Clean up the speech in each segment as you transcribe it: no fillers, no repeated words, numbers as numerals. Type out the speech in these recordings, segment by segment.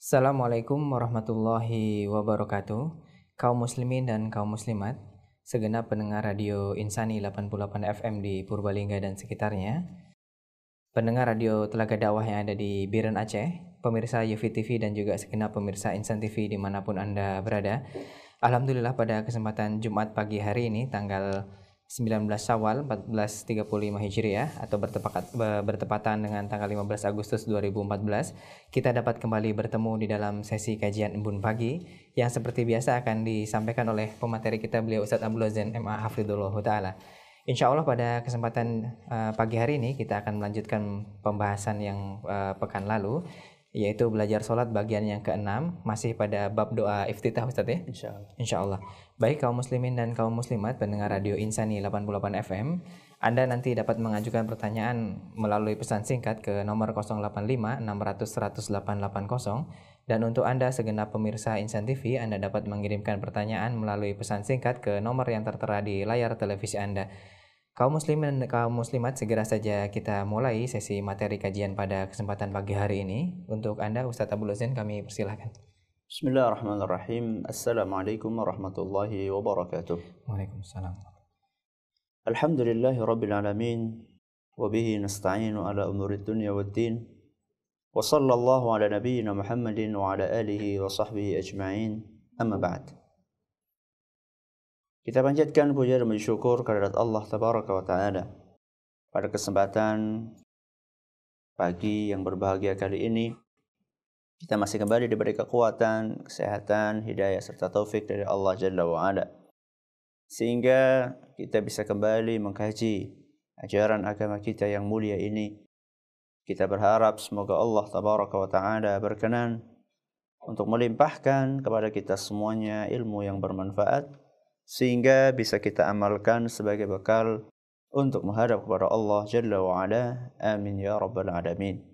Assalamualaikum warahmatullahi wabarakatuh. Kaum muslimin dan kaum muslimat, segenap pendengar radio Insani 88 FM di Purbalingga dan sekitarnya, pendengar radio Telaga Dakwah yang ada di Biren Aceh, pemirsa Yufi TV dan juga segenap pemirsa Insan TV dimanapun Anda berada. Alhamdulillah pada kesempatan Jumat pagi hari ini tanggal 19 Syawal 1435 Hijriah atau bertepatan dengan tanggal 15 Agustus 2014, kita dapat kembali bertemu di dalam sesi kajian Embun Pagi yang seperti biasa akan disampaikan oleh pemateri kita, beliau Ustadz Abdul Zain MA Hafidhullah Ta'ala. Insya Allah pada kesempatan pagi hari ini kita akan melanjutkan pembahasan yang pekan lalu, yaitu belajar sholat bagian yang ke-6, masih pada bab doa iftitah Ustadz ya? Insya Allah. Baik kaum muslimin dan kaum muslimat pendengar radio Insani 88 FM, Anda nanti dapat mengajukan pertanyaan melalui pesan singkat ke nomor 085 600 100 880, dan untuk Anda segenap pemirsa Insan TV, Anda dapat mengirimkan pertanyaan melalui pesan singkat ke nomor yang tertera di layar televisi Anda. Kaum muslimin dan kaum muslimat, segera saja kita mulai sesi materi kajian pada kesempatan pagi hari ini. Untuk Anda Ustadz Abdul Zain, kami persilahkan. Bismillahirrahmanirrahim. Assalamualaikum warahmatullahi wabarakatuh. Waalaikumsalam. Alhamdulillahi rabbil alamin, wa bihi nasta'inu ala umurid dunya waddin, wa sallallahu ala nabiyyina Muhammadin wa ala alihi wa sahbihi ajma'in, amma ba'd. Kita panjatkan puja dan syukur kehadirat Allah Tabaraka wa Ta'ala pada kesempatan pagi yang berbahagia kali ini. Kita masih kembali diberi kekuatan, kesehatan, hidayah serta taufik dari Allah Jalla wa Ala, sehingga kita bisa kembali mengkaji ajaran agama kita yang mulia ini. Kita berharap semoga Allah Tabaraka wa Ta'ala berkenan untuk melimpahkan kepada kita semuanya ilmu yang bermanfaat, sehingga bisa kita amalkan sebagai bekal untuk menghadap kepada Allah Jalla wa Ala. Amin ya rabbal alamin.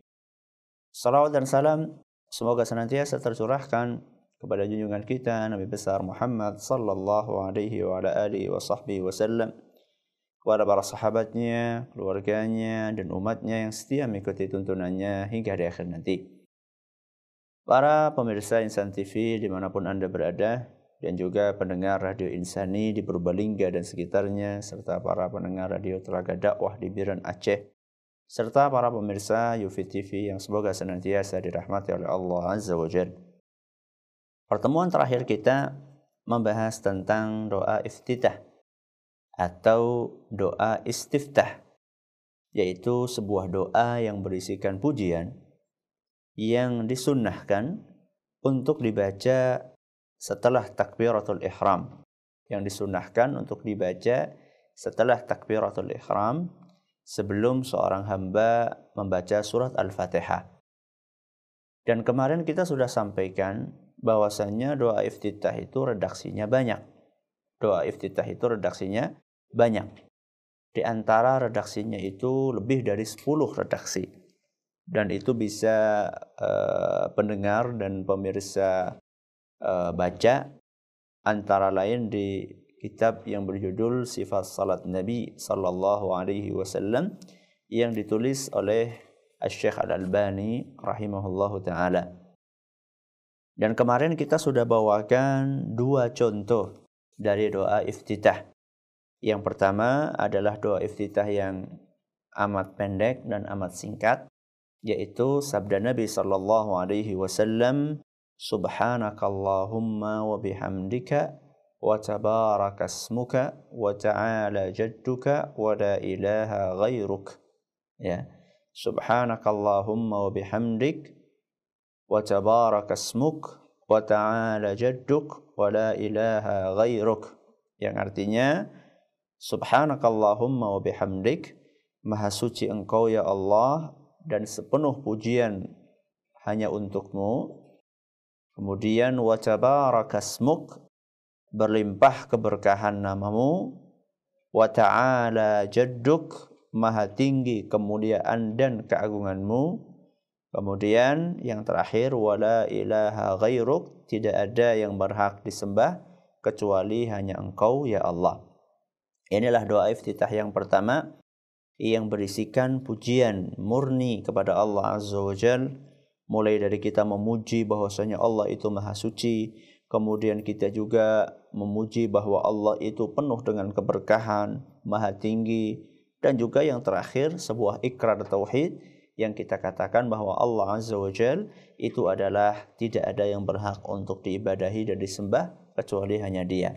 Salawat dan salam semoga senantiasa tercurahkan kepada junjungan kita Nabi besar Muhammad sallallahu alaihi wa ala alihi wa sahbihi wasallam, kepada para sahabatnya, keluarganya dan umatnya yang setia mengikuti tuntunannya hingga di akhir nanti. Para pemirsa Insan TV dimanapun Anda berada, dan juga pendengar radio Insani di Purbalingga dan sekitarnya, serta para pendengar radio Telaga Dakwah di Biren Aceh, serta para pemirsa Yufi TV yang semoga senantiasa dirahmati oleh Allah Azza wa Jalla. Pertemuan terakhir kita membahas tentang doa iftitah atau doa istiftah, yaitu sebuah doa yang berisikan pujian yang disunnahkan untuk dibaca setelah takbiratul ihram, yang disunnahkan untuk dibaca setelah takbiratul ihram sebelum seorang hamba membaca surat Al-Fatihah. Dan kemarin kita sudah sampaikan bahwasannya doa iftitah itu redaksinya banyak. Doa iftitah itu redaksinya banyak. Di antara redaksinya itu lebih dari 10 redaksi. Dan itu bisa pendengar dan pemirsa baca, antara lain di kitab yang berjudul Sifat Salat Nabi sallallahu alaihi wasallam yang ditulis oleh Asy-Syaikh Al-Albani rahimahullahu taala. Dan kemarin kita sudah bawakan 2 contoh dari doa iftitah. Yang pertama adalah doa iftitah yang amat pendek dan amat singkat, yaitu sabda Nabi sallallahu alaihi wasallam, Subhanakallahumma wa bihamdika wa tabarakasmuka wa ta'ala jadduka wa la ilaha ghairuk. Ya. Subhanakallahumma wa bihamdik wa tabarakasmuk wa ta'ala jadduk wa la ilaha ghairuk. Yang artinya, Subhanakallahumma wa bihamdik, maha suci engkau ya Allah dan sepenuh pujian hanya untukmu. Kemudian wa tabarakasmuk, berlimpah keberkahan namamu. Wa ta'ala jadduk, maha tinggi kemuliaan dan keagunganmu. Kemudian yang terakhir, wa la ilaha ghairuk, tidak ada yang berhak disembah kecuali hanya engkau ya Allah. Inilah doa iftitah yang pertama, yang berisikan pujian murni kepada Allah Azza wa Jalla, mulai dari kita memuji bahwasanya Allah itu Maha Suci, kemudian kita juga memuji bahwa Allah itu penuh dengan keberkahan, Maha Tinggi, dan juga yang terakhir sebuah ikrar tauhid yang kita katakan bahwa Allah Azza wa Jal itu adalah tidak ada yang berhak untuk diibadahi dan disembah kecuali hanya Dia.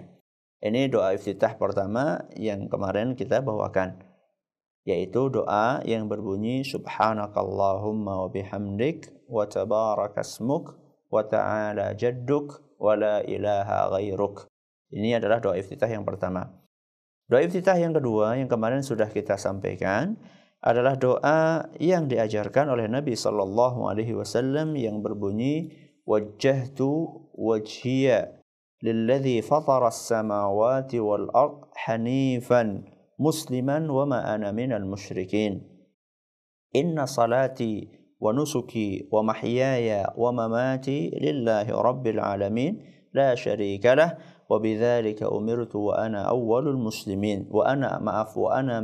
Ini doa iftitah pertama yang kemarin kita bawakan, yaitu doa yang berbunyi subhanakallahumma wa bihamdik wa tabarakasmuk wa ta'ala jadduk wa la ilaha ghairuk. Ini adalah doa iftitah yang pertama. Doa iftitah yang kedua yang kemarin sudah kita sampaikan adalah doa yang diajarkan oleh Nabi sallallahu alaihi wasallam yang berbunyi wajjahtu wajhiya lilladzi fatara as-samawati wal ard hanifan musliman wa ma ana minal musyrikin. Inna salati wa nusuki wa mahyaya wa mamati lillahi rabbil alamin la syarika lah wa bidzalika umirtu wa ana awwalul muslimin wa ana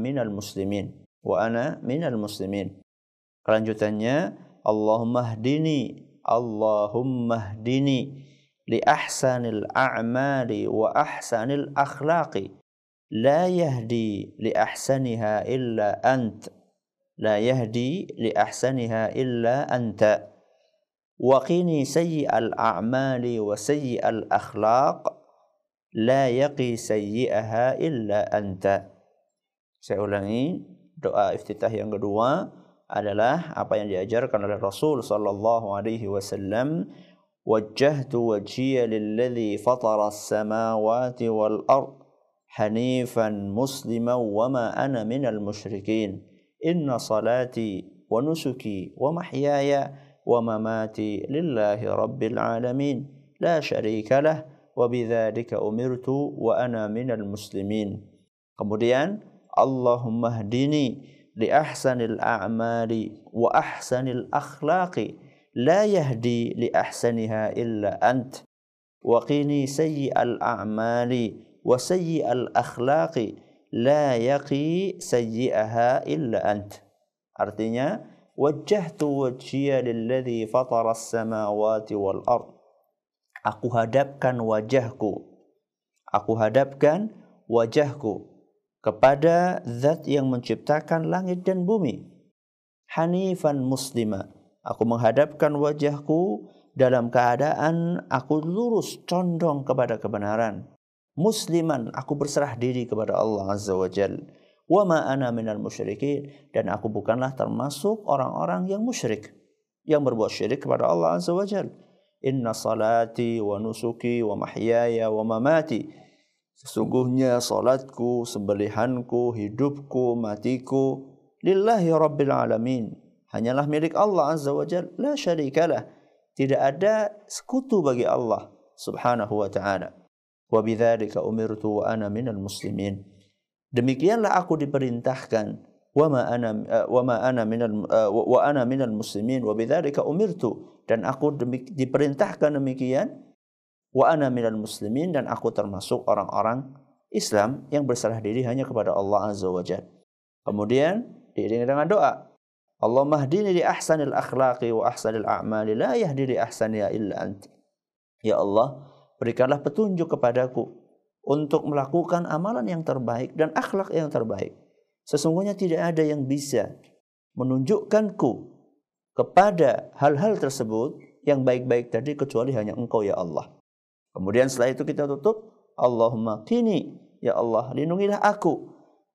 minal muslimin. Kelanjutannya Allahumma hdini li ahsanil a'mali wa ahsanil akhlaqi la yahdi li ahsaniha illa anta wa qini sayyi'al a'mali wa sayyi'al akhlaq la yaqi sayyi'aha illa anta. Saya ulangi, doa iftitah yang kedua adalah apa yang diajarkan oleh Rasul sallallahu alaihi wasallam, wajjahtu wajhiya lilladzi fatara as-samawati wal ard hanifan musliman wa ma ana minal musyrikin. Inna salati wa nusuki wa mahyaya wa mamati lillahi rabbil alamin la syarika lah wa bidzalika umirtu wa ana minal muslimin. Kemudian Allahumma hdini li ahsanil a'mali wa ahsanil akhlaqi la yahdi li ahsaniha illa ant wa qini sayyi'al a'mali wa sayyi'al akhlaqi la yaqi sayyi'aha illa ant. Artinya wajjahtu wajhiya lilladzi fatara as-samawati wal ard. Aku hadapkan wajahku kepada zat yang menciptakan langit dan bumi. Hanifan muslima. Aku menghadapkan wajahku dalam keadaan aku lurus condong kepada kebenaran. Musliman, aku berserah diri kepada Allah Azza wa Jal. Wa ma ana minal musyrikin, dan aku bukanlah termasuk orang-orang yang musyrik, yang berbuat syirik kepada Allah Azza wa Jal. Inna salati wa nusuki wa mahyaya wa mamati. Sesungguhnya salatku, sembelihanku, hidupku, matiku lillahi rabbil alamin, hanyalah milik Allah Azza wa Jal. La syarikalah, tidak ada sekutu bagi Allah subhanahu wa ta'ala. Wa bidzalika umirtu wa ana minal muslimin. Demikianlah aku diperintahkan. Wa ana minal muslimin wa bidzalika umirtu, dan aku diperintahkan demikian. Wa ana minal muslimin, dan aku termasuk orang-orang Islam yang berserah diri hanya kepada Allah Azza wa Jalla. Kemudian diiringi dengan doa, Allahumma hdini li ahsanil akhlaqi wa ahsanil a'mali la yahdi li ahsaniha illa ant. Ya Allah, berikanlah petunjuk kepadaku untuk melakukan amalan yang terbaik dan akhlak yang terbaik. Sesungguhnya tidak ada yang bisa menunjukkanku kepada hal-hal tersebut yang baik-baik tadi kecuali hanya Engkau ya Allah. Kemudian setelah itu kita tutup, Allahumma qini, ya Allah lindungilah aku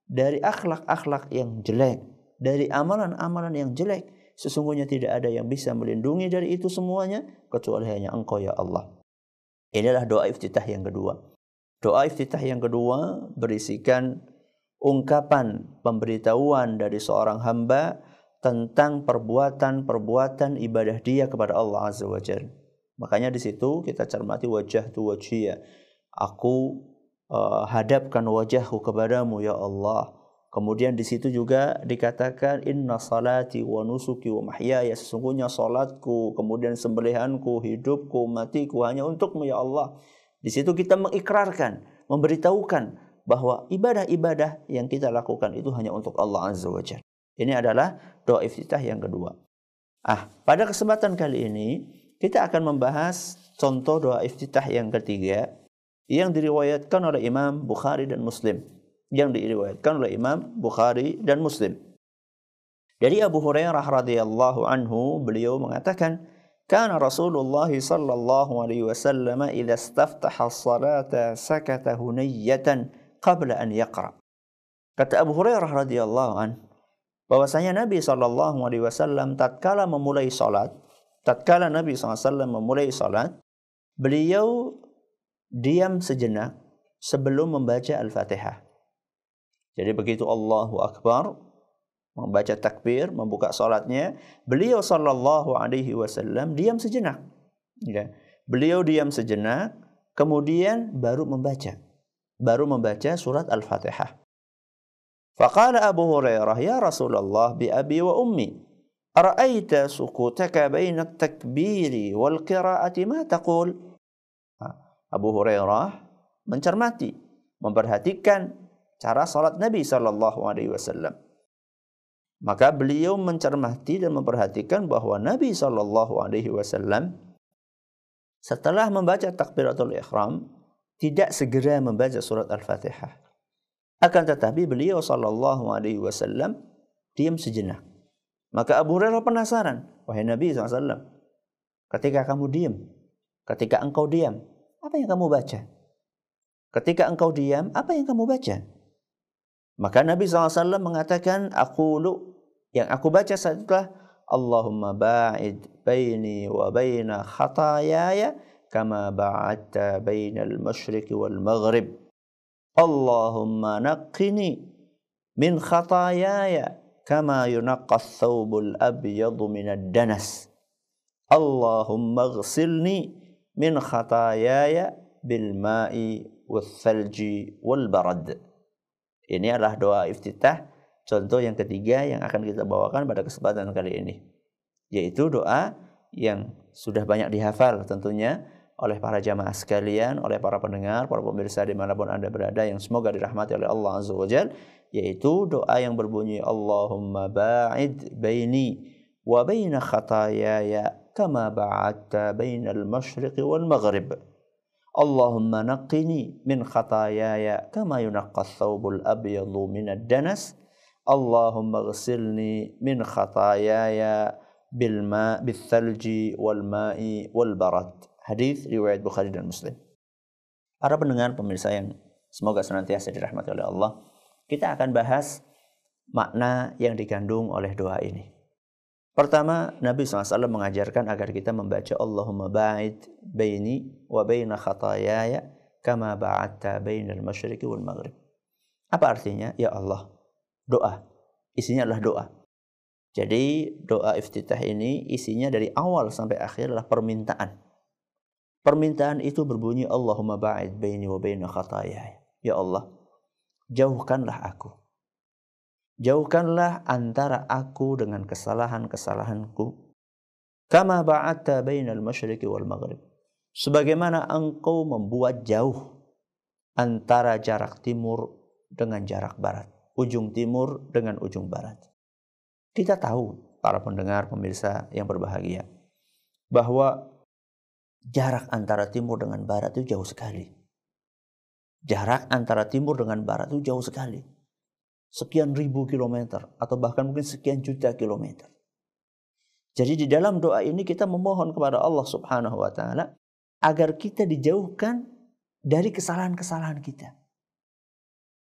dari akhlak-akhlak yang jelek, dari amalan-amalan yang jelek. Sesungguhnya tidak ada yang bisa melindungi dari itu semuanya kecuali hanya Engkau ya Allah. Inilah doa iftitah yang kedua. Doa iftitah yang kedua berisikan ungkapan pemberitahuan dari seorang hamba tentang perbuatan-perbuatan ibadah dia kepada Allah Azza wa Jalla. Makanya di situ kita cermati wajjahtu wajhiya. Aku hadapkan wajahku kepadamu ya Allah. Kemudian di situ juga dikatakan inna salati wa nusuki wa mahyaya, sesungguhnya salatku, kemudian sembelihanku, hidupku, matiku hanya untukmu ya Allah. Di situ kita mengikrarkan, memberitahukan bahwa ibadah-ibadah yang kita lakukan itu hanya untuk Allah Azza wa Jalla. Ini adalah doa iftitah yang kedua. Pada kesempatan kali ini kita akan membahas contoh doa iftitah yang ketiga yang diriwayatkan oleh Imam Bukhari dan Muslim. Dari Abu Hurairah radhiyallahu anhu, beliau mengatakan, "Kana Rasulullah sallallahu alaihi wasallam idza istaftaha as-salata sakata hunayyatan qabla an yaqra." Kata Abu Hurairah radhiyallahu anhu, bahwasanya Nabi sallallahu alaihi wasallam tatkala Nabi SAW memulai salat, beliau diam sejenak sebelum membaca Al-Fatihah. Jadi begitu Allahu Akbar, membaca takbir, membuka salatnya, beliau sallallahu alaihi wasallam diam sejenak. Ya. Beliau diam sejenak, kemudian baru membaca surat Al-Fatihah. Faqala Abu Hurairah, "Ya Rasulullah, bi abi wa ummi, ara'aita sukutaka baina at-takbiri wal qira'ati ma taqul?" Abu Hurairah mencermati, memperhatikan cara salat Nabi sallallahu alaihi wasallam. Maka beliau mencermati dan memperhatikan bahwa Nabi sallallahu alaihi wasallam setelah membaca takbiratul ihram tidak segera membaca surat Al-Fatihah. Akan tetapi beliau sallallahu alaihi wasallam diam sejenak. Maka Abu Hurairah penasaran, "Wahai Nabi SAW, ketika engkau diam, apa yang kamu baca? Ketika engkau diam, apa yang kamu baca?" Maka Nabi SAW mengatakan, yang aku baca adalah, "Allahumma ba'id baini wa baina khatayaya kama ba'adta bainal masyriqi wal maghrib. Allahumma naqqini min khatayaya kama yunaqqa ath-thawbul abyadu minad danas. Allahumma ighsilni min khatayaya bil ma'i wal thalji wal barad." Ini adalah doa iftitah, contoh yang ketiga yang akan kita bawakan pada kesempatan kali ini, yaitu doa yang sudah banyak dihafal tentunya oleh para jamaah sekalian, oleh para pendengar, para pemirsa dimanapun Anda berada yang semoga dirahmati oleh Allah Azza wa Jalla, yaitu doa yang berbunyi, "Allahumma ba'id baini wa baina khatayaya kama ba'adta bainal masyriqi wal maghrib. Allahumma naqqini min khatayaya kama yunaqqa ath-thawbul abyadu minad danas. Allahumma ighsilni min khatayaya bil thalji wal ma'i wal barad." Hadis riwayat Bukhari dan Muslim. Para pendengar pemirsa yang semoga senantiasa dirahmati oleh Allah, kita akan bahas makna yang dikandung oleh doa ini. Pertama, Nabi SAW mengajarkan agar kita membaca Allahumma ba'id baini wa baina khatayaya kama ba'adta bainal masyriqi wal maghrib. Apa artinya? Ya Allah, doa. Isinya adalah doa. Jadi doa iftitah ini isinya dari awal sampai akhir adalah permintaan. Permintaan itu berbunyi, Allahumma ba'id baini wa baina khatayaya. Ya Allah, jauhkanlah aku. Jauhkanlah antara aku dengan kesalahan-kesalahanku. Kama ba'adta bainal masyriqi wal maghrib. Sebagaimana engkau membuat jauh antara jarak timur dengan jarak barat. Ujung timur dengan ujung barat. Kita tahu, para pendengar, pemirsa yang berbahagia, bahwa jarak antara timur dengan barat itu jauh sekali. Jarak antara timur dengan barat itu jauh sekali. Sekian ribu kilometer atau bahkan mungkin sekian juta kilometer. Jadi di dalam doa ini kita memohon kepada Allah Subhanahu wa taala agar kita dijauhkan dari kesalahan-kesalahan kita.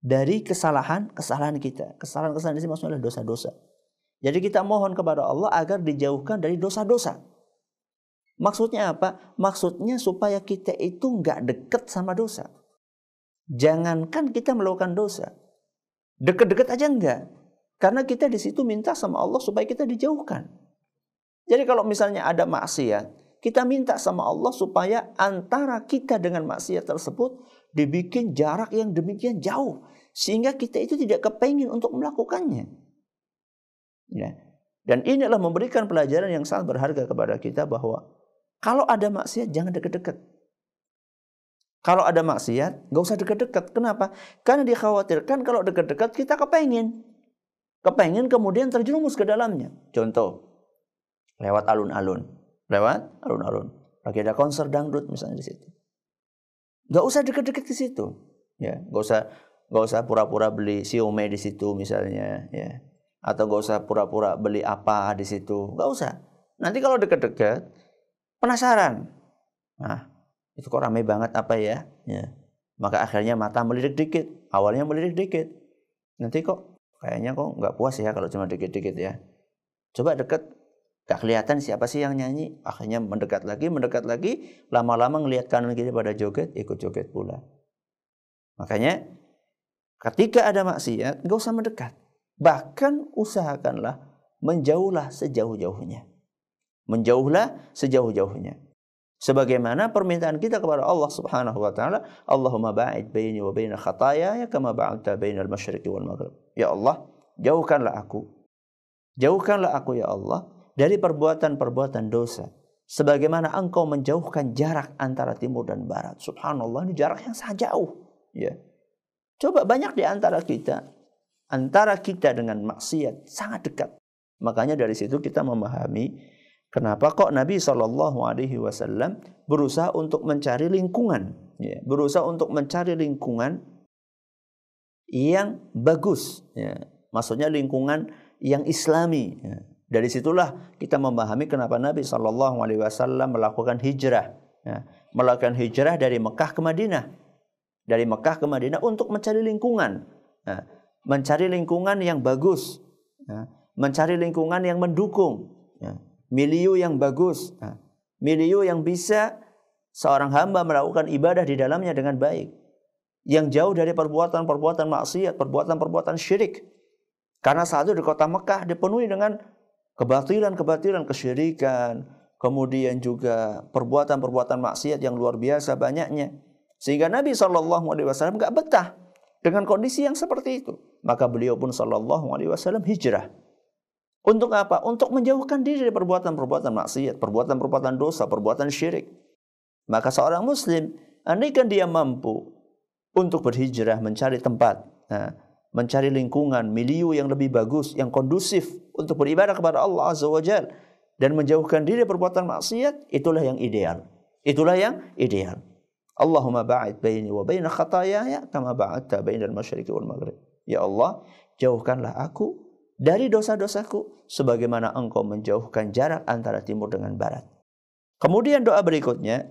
Dari kesalahan-kesalahan kita. Kesalahan-kesalahan ini maksudnya adalah dosa-dosa. Jadi kita mohon kepada Allah agar dijauhkan dari dosa-dosa. Maksudnya apa? Maksudnya supaya kita itu nggak dekat sama dosa. Jangankan kita melakukan dosa, dekat-dekat aja enggak. Karena kita di situ minta sama Allah supaya kita dijauhkan. Jadi kalau misalnya ada maksiat, kita minta sama Allah supaya antara kita dengan maksiat tersebut dibikin jarak yang demikian jauh, sehingga kita itu tidak kepengin untuk melakukannya. Ya. Dan inilah memberikan pelajaran yang sangat berharga kepada kita bahwa kalau ada maksiat, jangan dekat-dekat. Kalau ada maksiat, gak usah dekat-dekat. Kenapa? Karena dikhawatirkan kalau dekat-dekat, kita kepengin. Kepengin kemudian terjerumus ke dalamnya. Contoh, lewat alun-alun. Lagi ada konser dangdut misalnya di situ. Gak usah deket-deket ke situ. Ya, gak usah pura-pura beli siomay di situ misalnya, ya. Atau gak usah pura-pura beli apa di situ. Gak usah. Nanti kalau deket-deket penasaran. Nah, itu kok ramai banget apa ya? Ya. Maka akhirnya mata melirik dikit. Awalnya melirik dikit. Nanti kayaknya nggak puas ya kalau cuma dikit-dikit ya. Coba deket, gak kelihatan siapa sih yang nyanyi. Akhirnya mendekat lagi. Lama-lama ngelihat kanan kiri pada joget, ikut joget pula. Makanya ketika ada maksiat, gak usah mendekat. Bahkan usahakanlah menjauhlah sejauh-jauhnya. Sebagaimana permintaan kita kepada Allah Subhanahu wa taala, Allahumma ba'id baini wa baina khataaya kama ba'adta bainal masyriqi wal maghrib. Ya Allah, jauhkanlah aku ya Allah dari perbuatan-perbuatan dosa sebagaimana Engkau menjauhkan jarak antara timur dan barat. Subhanallah, ini jarak yang sangat jauh, ya. Coba banyak di antara kita dengan maksiat sangat dekat. Makanya dari situ kita memahami kenapa kok Nabi SAW berusaha untuk mencari lingkungan, ya, yang bagus, ya. Maksudnya lingkungan yang Islami. Ya. Dari situlah kita memahami kenapa Nabi SAW melakukan hijrah, ya. Melakukan hijrah dari Mekah ke Madinah, untuk mencari lingkungan, ya. Mencari lingkungan yang bagus, ya. Mencari lingkungan yang mendukung, ya. Milieu yang bagus, milieu yang bisa seorang hamba melakukan ibadah di dalamnya dengan baik, yang jauh dari perbuatan-perbuatan maksiat, perbuatan-perbuatan syirik. Karena saat itu di kota Mekah dipenuhi dengan kebatilan, kesyirikan, kemudian juga perbuatan-perbuatan maksiat yang luar biasa banyaknya, sehingga Nabi SAW gak betah dengan kondisi yang seperti itu. Maka beliau pun SAW hijrah. Untuk apa? Untuk menjauhkan diri dari perbuatan-perbuatan maksiat, perbuatan-perbuatan dosa, perbuatan syirik. Maka seorang muslim, andaikan dia mampu untuk berhijrah, mencari tempat, mencari lingkungan, milieu yang lebih bagus, yang kondusif untuk beribadah kepada Allah Azza wa Jalla dan menjauhkan diri dari perbuatan maksiat, itulah yang ideal. Allahumma ba'id baini wa baina khataaya kama ba'adta bainal masyriqi wal maghrib. Ya Allah, jauhkanlah aku dari dosa-dosaku sebagaimana Engkau menjauhkan jarak antara timur dengan barat. Kemudian doa berikutnya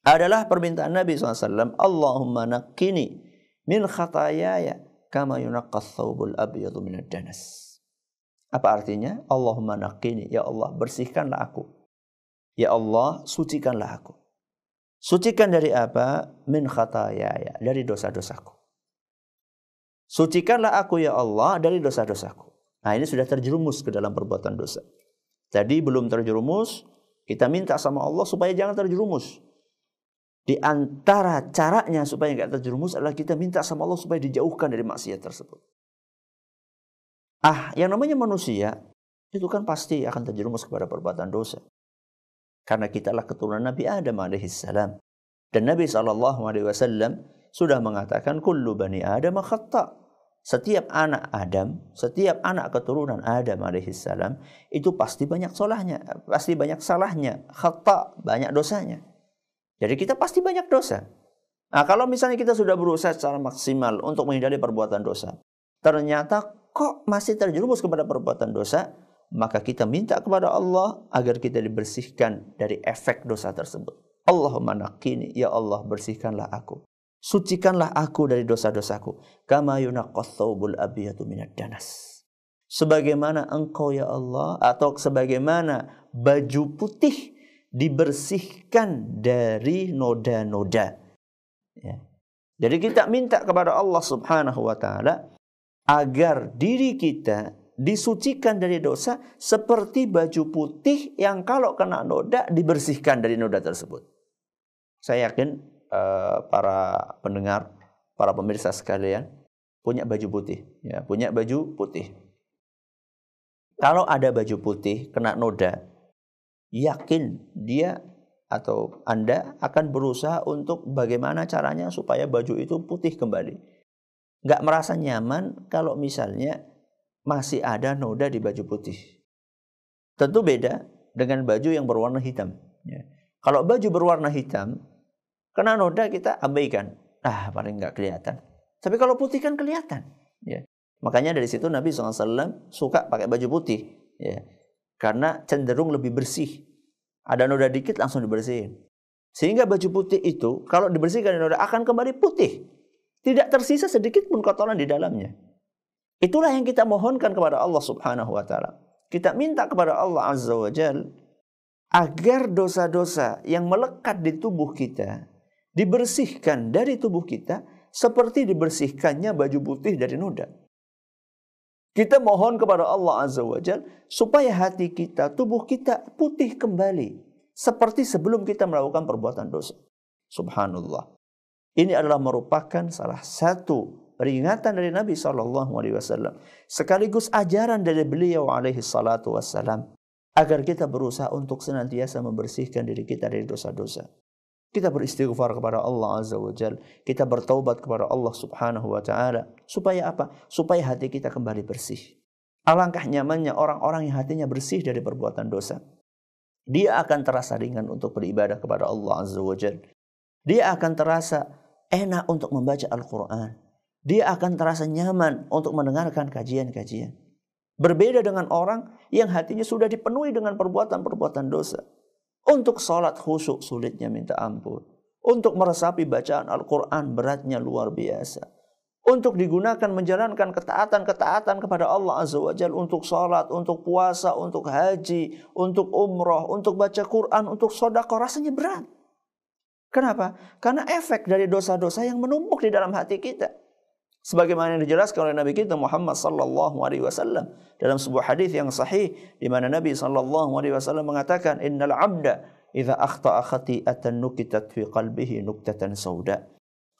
adalah permintaan Nabi SAW, Allahumma naqqini min khataayaya kama yunaqqas thawbul abyadu minad danas. Apa artinya? Allahumma naqqini, ya Allah bersihkanlah aku. Ya Allah sucikanlah aku. Sucikan dari apa? Min khataayaya, dari dosa-dosaku. Sucikanlah aku ya Allah dari dosa-dosaku. Nah, ini sudah terjerumus ke dalam perbuatan dosa. Tadi belum terjerumus, kita minta sama Allah supaya jangan terjerumus. Di antara caranya supaya enggak terjerumus adalah kita minta sama Allah supaya dijauhkan dari maksiat tersebut. Yang namanya manusia itu kan pasti akan terjerumus kepada perbuatan dosa. Karena kita adalah keturunan Nabi Adam alaihissalam. Dan Nabi SAW sudah mengatakan kullu bani Adam khata'. Setiap anak Adam, setiap anak keturunan Adam alaihissalam itu pasti banyak salahnya, khata', banyak dosanya. Jadi kita pasti banyak dosa. Nah, kalau misalnya kita sudah berusaha secara maksimal untuk menghindari perbuatan dosa, ternyata kok masih terjerumus kepada perbuatan dosa, maka kita minta kepada Allah agar kita dibersihkan dari efek dosa tersebut. Allahumma naqqini, ya Allah bersihkanlah aku. Sucikanlah aku dari dosa-dosaku. Kama yunaqqas thawbul abyadu minad danas. Sebagaimana Engkau ya Allah, atau sebagaimana baju putih dibersihkan dari noda-noda. Ya. Jadi kita minta kepada Allah Subhanahu wa taala agar diri kita disucikan dari dosa seperti baju putih yang kalau kena noda dibersihkan dari noda tersebut. Saya yakin para pendengar, para pemirsa sekalian punya baju putih, ya, punya baju putih. Kalau ada baju putih kena noda, yakin dia atau Anda akan berusaha untuk bagaimana caranya supaya baju itu putih kembali. Nggak merasa nyaman kalau misalnya masih ada noda di baju putih. Tentu beda dengan baju yang berwarna hitam. Ya. Kalau baju berwarna hitam, kena noda kita abaikan. Paling nggak kelihatan. Tapi kalau putih kan kelihatan. Ya. Makanya dari situ Nabi SAW suka pakai baju putih. Ya. Karena cenderung lebih bersih. Ada noda dikit langsung dibersihin. Sehingga baju putih itu kalau dibersihkan noda akan kembali putih. Tidak tersisa sedikit pun kotoran di dalamnya. Itulah yang kita mohonkan kepada Allah Subhanahu wa taala. Kita minta kepada Allah Azza wa Jalla agar dosa-dosa yang melekat di tubuh kita dibersihkan dari tubuh kita seperti dibersihkannya baju putih dari noda. Kita mohon kepada Allah Azza wa Jalla supaya hati kita, tubuh kita putih kembali seperti sebelum kita melakukan perbuatan dosa. Subhanallah. Ini adalah merupakan salah satu peringatan dari Nabi SAW. Sekaligus ajaran dari beliau alaihi salatu wassalam. Agar kita berusaha untuk senantiasa membersihkan diri kita dari dosa-dosa. Kita beristighfar kepada Allah Azza wa Jalla. Kita bertaubat kepada Allah Subhanahu wa ta'ala. Supaya apa? Supaya hati kita kembali bersih. Alangkah nyamannya orang-orang yang hatinya bersih dari perbuatan dosa. Dia akan terasa ringan untuk beribadah kepada Allah Azza wa Jalla. Dia akan terasa enak untuk membaca Al-Quran. Dia akan terasa nyaman untuk mendengarkan kajian-kajian. Berbeda dengan orang yang hatinya sudah dipenuhi dengan perbuatan-perbuatan dosa. Untuk sholat khusyuk sulitnya minta ampun. Untuk meresapi bacaan Al-Quran beratnya luar biasa. Untuk digunakan menjalankan ketaatan-ketaatan kepada Allah Azza wa Jalla. Untuk sholat, untuk puasa, untuk haji, untuk umrah, untuk baca Quran, untuk sedekah rasanya berat. Kenapa? Karena efek dari dosa-dosa yang menumpuk di dalam hati kita. Sebagaimana yang dijelaskan oleh Nabi kita Muhammad sallallahu alaihi wasallam dalam sebuah hadis yang sahih di mana Nabi sallallahu alaihi wasallam mengatakan innal 'abda idza akhta'a khati'atan nukitat fi qalbihi nuktatan sauda.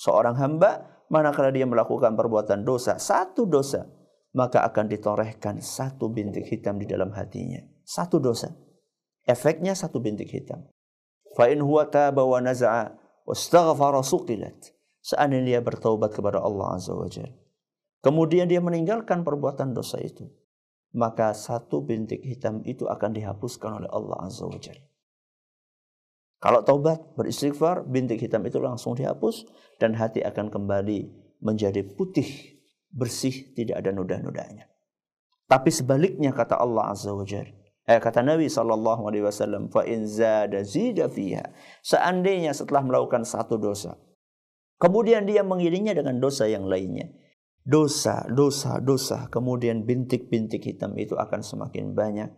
Seorang hamba manakala dia melakukan perbuatan dosa, satu dosa, maka akan ditorehkan satu bintik hitam di dalam hatinya. Satu dosa. Efeknya satu bintik hitam. Fa in huwa taba wa naza'a wastaghfara suqilat. Seandainya dia bertaubat kepada Allah Azza wa Jalla, kemudian dia meninggalkan perbuatan dosa itu, maka satu bintik hitam itu akan dihapuskan oleh Allah Azza wa Jalla. Kalau taubat, beristighfar, bintik hitam itu langsung dihapus dan hati akan kembali menjadi putih, bersih, tidak ada noda-nodanya. Tapi sebaliknya kata Allah Azza wa Jalla, kata Nabi SAW, fa in zada zida fiha. Seandainya setelah melakukan satu dosa, kemudian dia mengiringinya dengan dosa yang lainnya. Dosa, kemudian bintik-bintik hitam itu akan semakin banyak.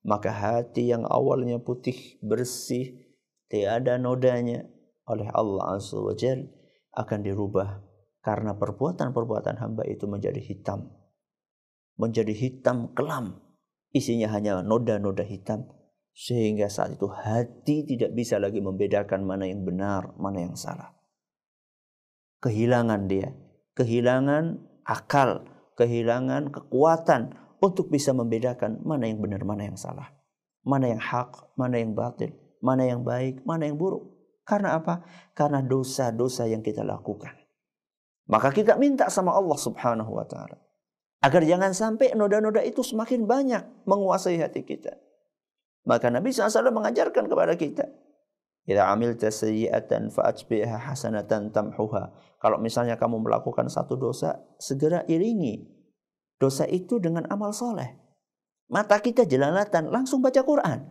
Maka hati yang awalnya putih, bersih, tiada nodanya oleh Allah Azza wa Jalla akan dirubah. Karena perbuatan-perbuatan hamba itu menjadi hitam. Menjadi hitam kelam. Isinya hanya noda-noda hitam. Sehingga saat itu hati tidak bisa lagi membedakan mana yang benar, mana yang salah. Kehilangan dia. Kehilangan akal. Kehilangan kekuatan untuk bisa membedakan mana yang benar, mana yang salah. Mana yang hak, mana yang batil. Mana yang baik, mana yang buruk. Karena apa? Karena dosa-dosa yang kita lakukan. Maka kita minta sama Allah Subhanahu wa ta'ala agar jangan sampai noda-noda itu semakin banyak menguasai hati kita. Maka Nabi SAW mengajarkan kepada kita, idza amilta sayyi'atan fa'atbi'ha hasanatan tamhuha. Kalau misalnya kamu melakukan satu dosa, segera iringi dosa itu dengan amal soleh. Mata kita jelalatan, langsung baca Quran.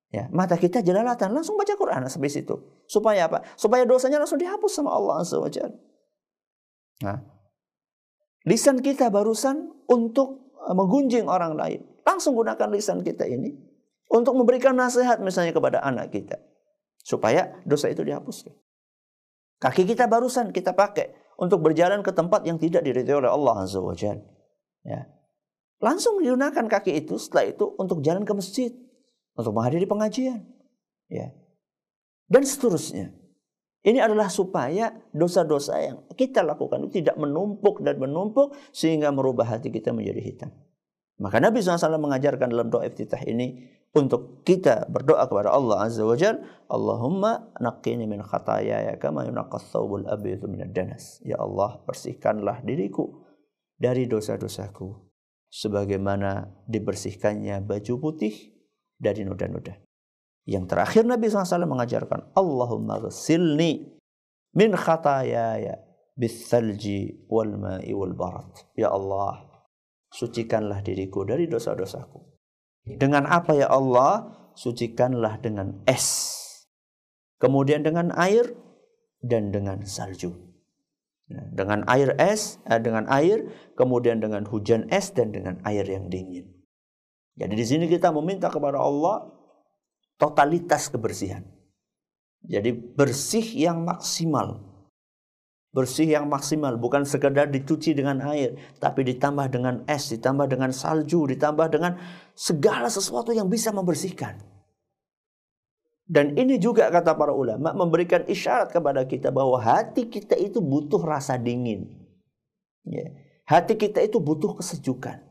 Ya, mata kita jelalatan, langsung baca Quran sampai situ. Supaya apa? Supaya dosanya langsung dihapus sama Allah Azza wa Jalla. Nah, lisan kita barusan untuk menggunjing orang lain. Langsung gunakan lisan kita ini untuk memberikan nasihat misalnya kepada anak kita. Supaya dosa itu dihapuskan. Kaki kita barusan kita pakai untuk berjalan ke tempat yang tidak diridhai oleh Allah Azza wa Jalla. Ya. Langsung digunakan kaki itu setelah itu untuk jalan ke masjid. Untuk menghadiri pengajian. Ya. Dan seterusnya. Ini adalah supaya dosa-dosa yang kita lakukan itu tidak menumpuk dan menumpuk sehingga merubah hati kita menjadi hitam. Maka Nabi SAW mengajarkan dalam doa iftitah ini untuk kita berdoa kepada Allah Azza wa Jalla, Allahumma naqqini min khataayaya kama yunaqqas thawbul abyadu minad danas. Ya Allah, bersihkanlah diriku dari dosa-dosaku sebagaimana dibersihkannya baju putih dari noda-noda. Yang terakhir Nabi SAW mengajarkan, Allahumma ghsilni min khatayaya bithalji wal ma'i wal barat. Ya Allah, sucikanlah diriku dari dosa-dosaku. Dengan apa ya Allah? Sucikanlah dengan es, kemudian dengan air, dan dengan salju. Dengan air es, dengan air, kemudian dengan hujan es, dan dengan air yang dingin. Jadi di sini kita meminta kepada Allah totalitas kebersihan. Jadi bersih yang maksimal. Bersih yang maksimal, bukan sekedar dicuci dengan air, tapi ditambah dengan es, ditambah dengan salju, ditambah dengan segala sesuatu yang bisa membersihkan. Dan ini juga kata para ulama memberikan isyarat kepada kita bahwa hati kita itu butuh rasa dingin. Ya. Hati kita itu butuh kesejukan.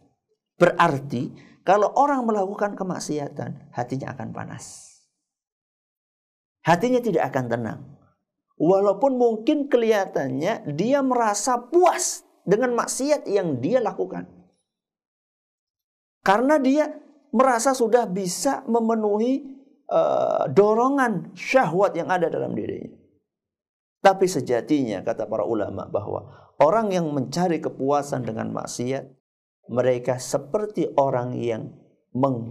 Berarti kalau orang melakukan kemaksiatan, hatinya akan panas. Hatinya tidak akan tenang. Walaupun mungkin kelihatannya dia merasa puas dengan maksiat yang dia lakukan. Karena dia merasa sudah bisa memenuhi dorongan syahwat yang ada dalam dirinya. Tapi sejatinya kata para ulama bahwa orang yang mencari kepuasan dengan maksiat, mereka seperti orang yang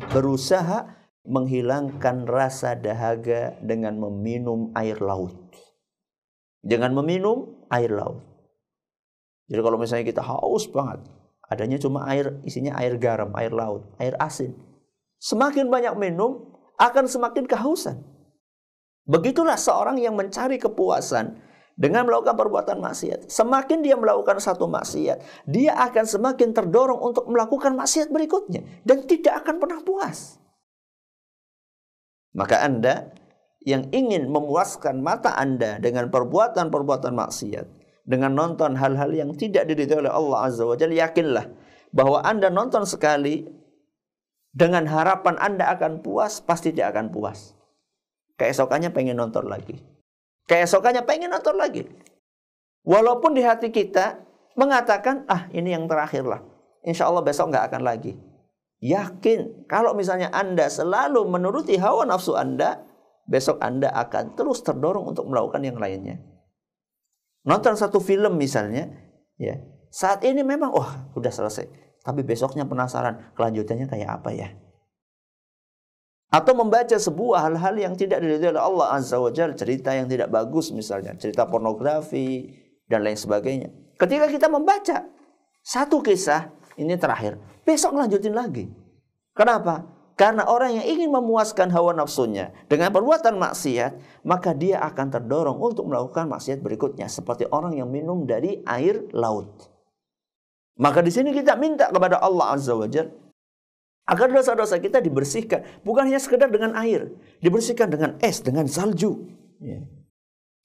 berusaha menghilangkan rasa dahaga dengan meminum air laut. Dengan meminum air laut. Jadi kalau misalnya kita haus banget, adanya cuma air, isinya air garam, air laut, air asin. Semakin banyak minum, akan semakin kehausan. Begitulah seorang yang mencari kepuasan dengan melakukan perbuatan maksiat. Semakin dia melakukan satu maksiat, dia akan semakin terdorong untuk melakukan maksiat berikutnya. Dan tidak akan pernah puas. Maka Anda yang ingin memuaskan mata Anda dengan perbuatan-perbuatan maksiat, dengan nonton hal-hal yang tidak diridhoi oleh Allah Azza wa Jalla, yakinlah bahwa Anda nonton sekali dengan harapan Anda akan puas, pasti tidak akan puas. Keesokannya pengen nonton lagi. Keesokannya pengen nonton lagi. Walaupun di hati kita mengatakan, ini yang terakhir lah. Insya Allah besok nggak akan lagi. Yakin, kalau misalnya Anda selalu menuruti hawa nafsu Anda, besok Anda akan terus terdorong untuk melakukan yang lainnya. Nonton satu film misalnya, ya, saat ini memang, udah selesai. Tapi besoknya penasaran, kelanjutannya kayak apa ya? Atau membaca sebuah hal-hal yang tidak diridhoi oleh Allah Azza wa Jalla, cerita yang tidak bagus misalnya, cerita pornografi, dan lain sebagainya. Ketika kita membaca satu kisah, ini terakhir, besok lanjutin lagi. Kenapa? Karena orang yang ingin memuaskan hawa nafsunya dengan perbuatan maksiat, maka dia akan terdorong untuk melakukan maksiat berikutnya. Seperti orang yang minum dari air laut. Maka di sini kita minta kepada Allah Azza wa Jalla agar dosa-dosa kita dibersihkan. Bukan hanya sekedar dengan air. Dibersihkan dengan es, dengan salju.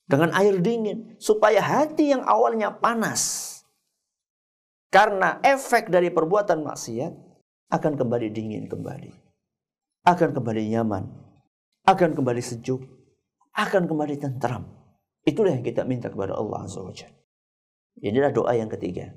Dengan air dingin. Supaya hati yang awalnya panas, karena efek dari perbuatan maksiat, akan kembali dingin kembali. Akan kembali nyaman, akan kembali sejuk, akan kembali tentram. Itulah yang kita minta kepada Allah Azza wa Jalla. Inilah doa yang ketiga.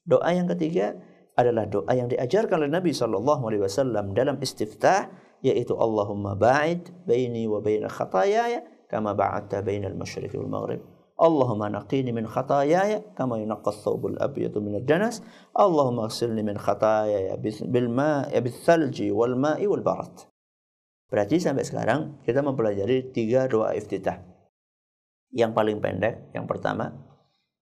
Doa yang ketiga adalah doa yang diajarkan oleh Nabi SAW dalam istiftah, yaitu Allahumma ba'id baini wa baina khatayaya kama ba'adta bainal masyriqi wal maghrib. Allahumma naqini min khatayaya kama yunaqqa ath-thawbul abyadu min ad-danas. Allahumma ighsilni min khatayaya bil ma'i bil thalji wal ma'i wal barat. Berarti sampai sekarang kita mempelajari 3 doa iftitah. Yang paling pendek, yang pertama.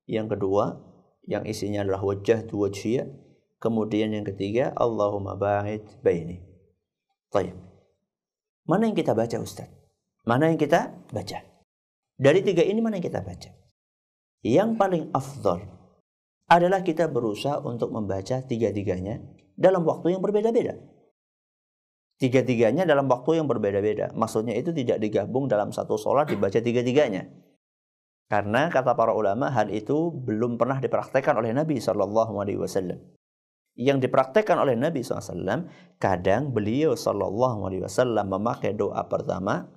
Yang kedua, yang isinya adalah wajjahtu wajhiya. Kemudian yang ketiga, Allahumma ba'id baini. Baik. Mana yang kita baca, Ustaz? Mana yang kita baca? Dari 3 ini mana yang kita baca? Yang paling afdal adalah kita berusaha untuk membaca 3-3-nya dalam waktu yang berbeda-beda. 3-3-nya dalam waktu yang berbeda-beda. Maksudnya itu tidak digabung dalam satu sholat dibaca 3-3-nya. Karena kata para ulama hal itu belum pernah dipraktekkan oleh Nabi SAW. Yang dipraktekkan oleh Nabi SAW, kadang beliau SAW memakai doa pertama,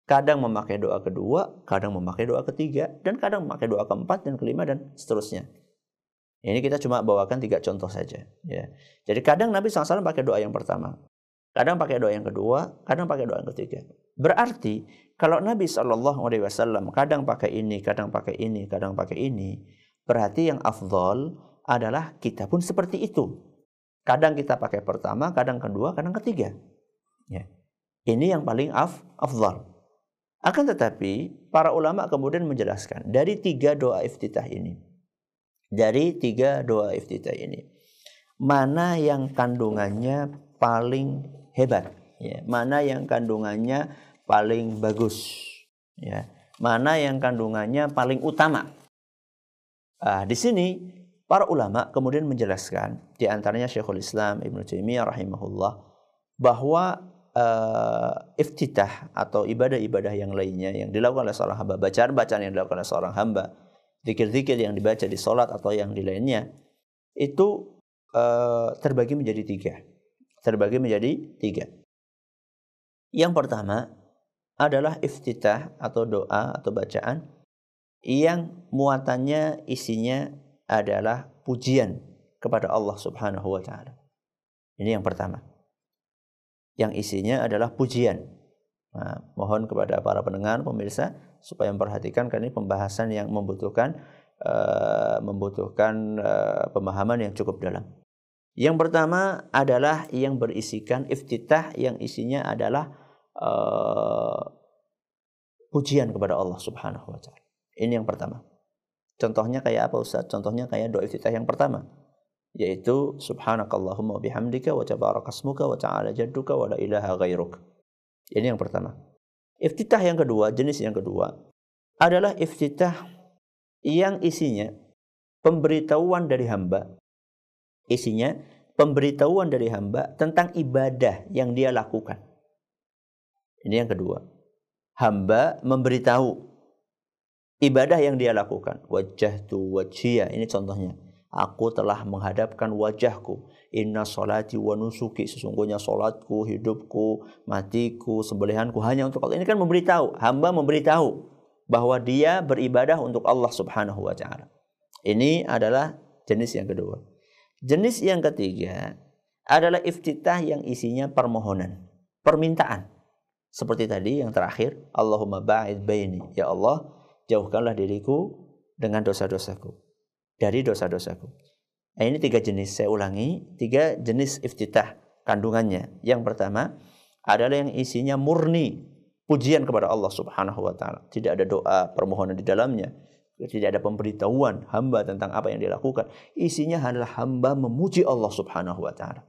kadang memakai doa kedua, kadang memakai doa ketiga, dan kadang memakai doa keempat dan kelima dan seterusnya. Ini kita cuma bawakan 3 contoh saja. Ya. Jadi kadang Nabi SAW pakai doa yang pertama. kadang pakai doa yang kedua, kadang pakai doa yang ketiga. Berarti kalau Nabi SAW kadang pakai ini, kadang pakai ini, kadang pakai ini, berarti yang afdol adalah kita pun seperti itu. Kadang kita pakai pertama, kadang kedua, kadang ketiga. Ya. Ini yang paling afdal. Akan tetapi para ulama kemudian menjelaskan dari tiga doa iftitah ini, mana yang kandungannya paling hebat, ya, mana yang kandungannya paling bagus, ya, mana yang kandungannya paling utama. Di sini para ulama kemudian menjelaskan, di antaranya Syekhul Islam Ibnu Taimiyah rahimahullah, bahwa iftitah atau ibadah-ibadah yang lainnya yang dilakukan oleh seorang hamba, bacaan-bacaan yang dilakukan oleh seorang hamba, zikir-zikir yang dibaca di salat atau yang di lainnya, itu terbagi menjadi tiga. Yang pertama adalah iftitah atau doa atau bacaan yang muatannya, isinya adalah pujian kepada Allah Subhanahu wa taala. Ini yang pertama. Yang isinya adalah pujian. Nah, mohon kepada para pendengar, pemirsa, supaya memperhatikan, karena ini pembahasan yang membutuhkan pemahaman yang cukup dalam. Yang pertama adalah yang berisikan iftitah yang isinya adalah pujian kepada Allah Subhanahu wa taala. Ini yang pertama. Contohnya kayak apa, Ustaz? Contohnya kayak doa iftitah yang pertama, yaitu subhanakallahumma bihamdika wa tabarakasmuka wa ta'ala jadduka wa la ilaha ghairuk. Ini yang pertama. Iftitah yang kedua, jenis yang kedua adalah iftitah yang isinya pemberitahuan dari hamba. Isinya pemberitahuan dari hamba tentang ibadah yang dia lakukan. Ini yang kedua. Hamba memberitahu ibadah yang dia lakukan. Wajjahtu wajhiya, ini contohnya. Aku telah menghadapkan wajahku. Inna sholati wa nusuki, sesungguhnya solatku, hidupku, matiku, sembelihanku hanya untuk Allah. Ini kan memberitahu, hamba memberitahu bahwa dia beribadah untuk Allah Subhanahu wa taala. Ini adalah jenis yang kedua. Jenis yang ketiga adalah iftitah yang isinya permohonan, permintaan. Seperti tadi yang terakhir, Allahumma ba'id baini, ya Allah, jauhkanlah diriku dengan dosa-dosaku, dari dosa-dosaku. Nah, ini tiga jenis, saya ulangi, tiga jenis iftitah kandungannya. Yang pertama adalah yang isinya murni pujian kepada Allah Subhanahu wa taala. Tidak ada doa permohonan di dalamnya, tidak ada pemberitahuan hamba tentang apa yang dilakukan. Isinya adalah hamba memuji Allah Subhanahu wa taala.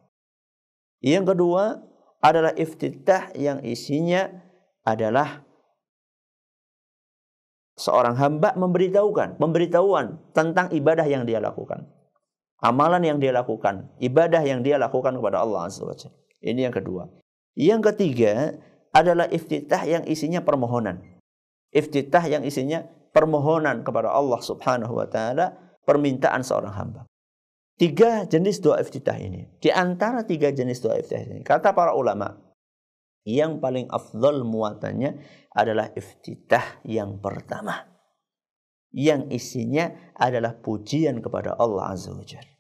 Yang kedua adalah iftitah yang isinya adalah seorang hamba pemberitahuan tentang ibadah yang dia lakukan, amalan yang dia lakukan, ibadah yang dia lakukan kepada Allah Azza wa Jalla. Ini yang kedua. Yang ketiga adalah iftitah yang isinya permohonan. Iftitah yang isinya permohonan kepada Allah Subhanahu wa taala, permintaan seorang hamba. Tiga jenis doa iftitah ini. Di antara tiga jenis doa iftitah ini, kata para ulama, yang paling afdal muatannya adalah iftitah yang pertama, yang isinya adalah pujian kepada Allah Azza wa Jalla.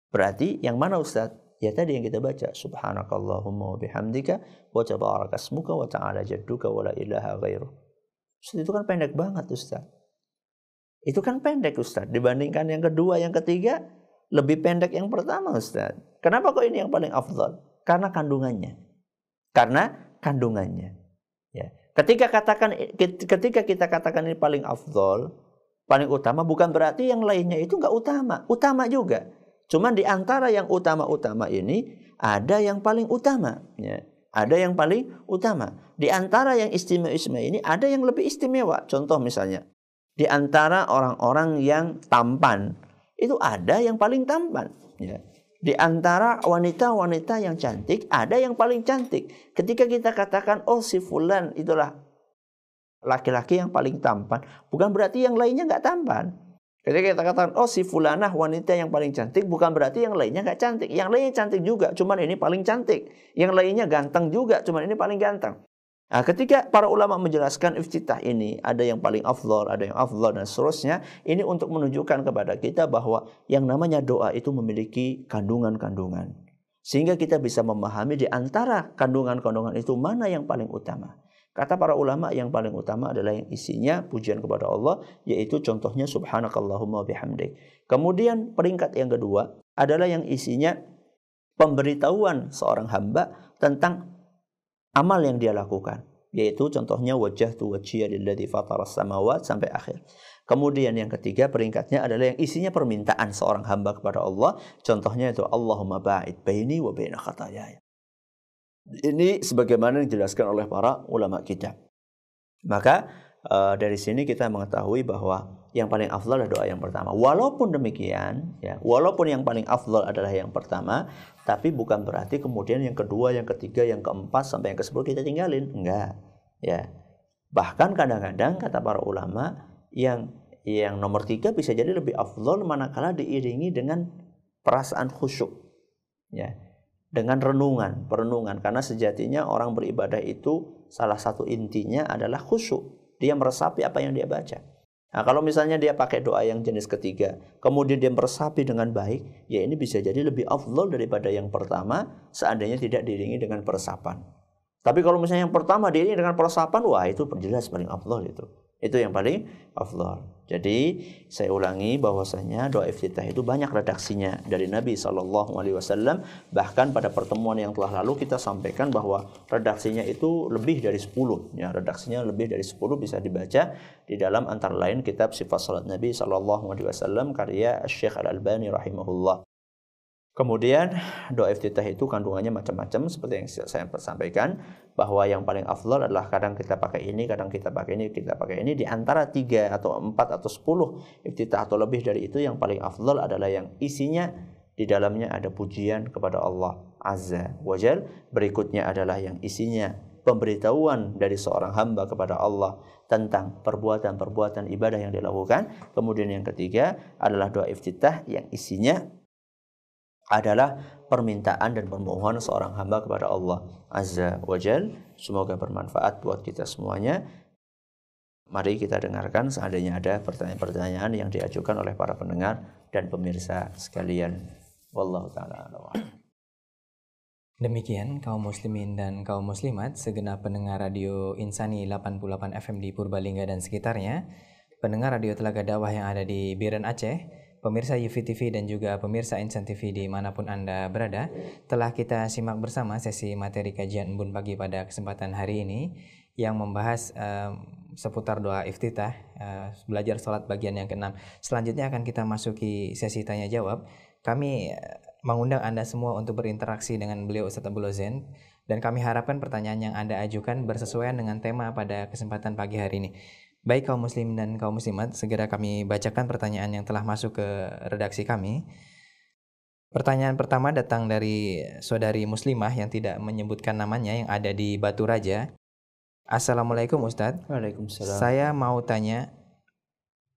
Berarti yang mana, Ustaz? Ya tadi yang kita baca, subhanakallahumma wa bihamdika wa tabarakasmuka wa ta'ala jadduka wa la ilaha ghairuk. Ustaz, itu kan pendek banget, Ustaz. Itu kan pendek, Ustaz, dibandingkan yang kedua, yang ketiga lebih pendek yang pertama, Ustaz. Kenapa kok ini yang paling afdal? Karena kandungannya. Ya. Ketika kita katakan ini paling afdal, paling utama, bukan berarti yang lainnya itu enggak utama. Utama juga. Cuman di antara yang utama-utama ini ada yang paling utama, ya. Ada yang paling utama. Di antara yang istimewa ini ada yang lebih istimewa. Contoh misalnya, di antara orang-orang yang tampan itu ada yang paling tampan, ya. Di antara wanita-wanita yang cantik ada yang paling cantik. Ketika kita katakan, oh si fulan itulah laki-laki yang paling tampan, bukan berarti yang lainnya nggak tampan. Ketika kita katakan, oh si fulanah wanita yang paling cantik, bukan berarti yang lainnya nggak cantik. Yang lainnya cantik juga, cuman ini paling cantik. Yang lainnya ganteng juga, cuman ini paling ganteng. Nah, ketika para ulama menjelaskan iftitah ini, ada yang paling afdal, ada yang afdal, dan seterusnya, ini untuk menunjukkan kepada kita bahwa yang namanya doa itu memiliki kandungan-kandungan, Sehingga kita bisa memahami di antara kandungan-kandungan itu mana yang paling utama. Kata para ulama yang paling utama adalah yang isinya pujian kepada Allah, yaitu contohnya subhanakallahumma bihamdik. Kemudian peringkat yang kedua adalah yang isinya pemberitahuan seorang hamba tentang amal yang dia lakukan, yaitu contohnya wajjahtu wajhiya lilladzi fataras samawati sampai akhir. Kemudian yang ketiga peringkatnya adalah yang isinya permintaan seorang hamba kepada Allah, contohnya itu Allahumma ba'id baini wa baina khataayaya. Ini sebagaimana dijelaskan oleh para ulama kita. Maka dari sini kita mengetahui bahwa yang paling afdal adalah doa yang pertama. Walaupun demikian, ya, walaupun yang paling afdal adalah yang pertama, tapi bukan berarti kemudian yang kedua, yang ketiga, yang keempat sampai yang ke-10 kita tinggalin. Enggak, ya. Bahkan kadang-kadang kata para ulama yang nomor 3 bisa jadi lebih afdal manakala diiringi dengan perasaan khusyuk, ya, dengan perenungan, karena sejatinya orang beribadah itu salah satu intinya adalah khusyuk. Dia meresapi apa yang dia baca. Nah, kalau misalnya dia pakai doa yang jenis ketiga, kemudian dia meresapi dengan baik, ya ini bisa jadi lebih afdal daripada yang pertama seandainya tidak diiringi dengan peresapan. Tapi kalau misalnya yang pertama diiringi dengan peresapan, wah itu jelas paling afdal itu. Itu yang paling afdal. Jadi saya ulangi bahwasanya doa iftitah itu banyak redaksinya dari Nabi SAW. Bahkan pada pertemuan yang telah lalu kita sampaikan bahwa redaksinya itu lebih dari 10. Ya, redaksinya lebih dari 10 bisa dibaca di dalam antara lain kitab Sifat Salat Nabi SAW karya Syekh Al-Albani rahimahullah. Kemudian doa iftitah itu kandungannya macam-macam seperti yang saya sampaikan, bahwa yang paling afdal adalah kadang kita pakai ini, kadang kita pakai ini, kita pakai ini. Di antara 3 atau 4 atau 10 iftitah atau lebih dari itu, yang paling afdal adalah yang isinya di dalamnya ada pujian kepada Allah Azza wa Jal. Berikutnya adalah yang isinya pemberitahuan dari seorang hamba kepada Allah tentang perbuatan-perbuatan ibadah yang dilakukan. Kemudian yang ketiga adalah doa iftitah yang isinya adalah permintaan dan permohonan seorang hamba kepada Allah Azza wa Jal. Semoga bermanfaat buat kita semuanya. Mari kita dengarkan seandainya ada pertanyaan-pertanyaan yang diajukan oleh para pendengar dan pemirsa sekalian. Wallahu ta'ala a'lam. Demikian kaum muslimin dan kaum muslimat, segenap pendengar radio Insani 88 FM di Purbalingga dan sekitarnya, pendengar radio Telaga Dakwah yang ada di Biren Aceh, pemirsa Yufi TV dan juga pemirsa Insan TV dimanapun Anda berada, telah kita simak bersama sesi materi kajian Embun Pagi pada kesempatan hari ini yang membahas seputar doa iftitah, belajar sholat bagian yang ke-6. Selanjutnya akan kita masuki sesi tanya jawab. Kami mengundang Anda semua untuk berinteraksi dengan beliau Ustaz Abdul Zain, dan kami harapkan pertanyaan yang Anda ajukan bersesuaian dengan tema pada kesempatan pagi hari ini. Baik kaum muslim dan kaum muslimat, segera kami bacakan pertanyaan yang telah masuk ke redaksi kami. Pertanyaan pertama datang dari saudari muslimah yang tidak menyebutkan namanya, yang ada di Batu Raja. Assalamualaikum Ustadz. Waalaikumsalam. Saya mau tanya,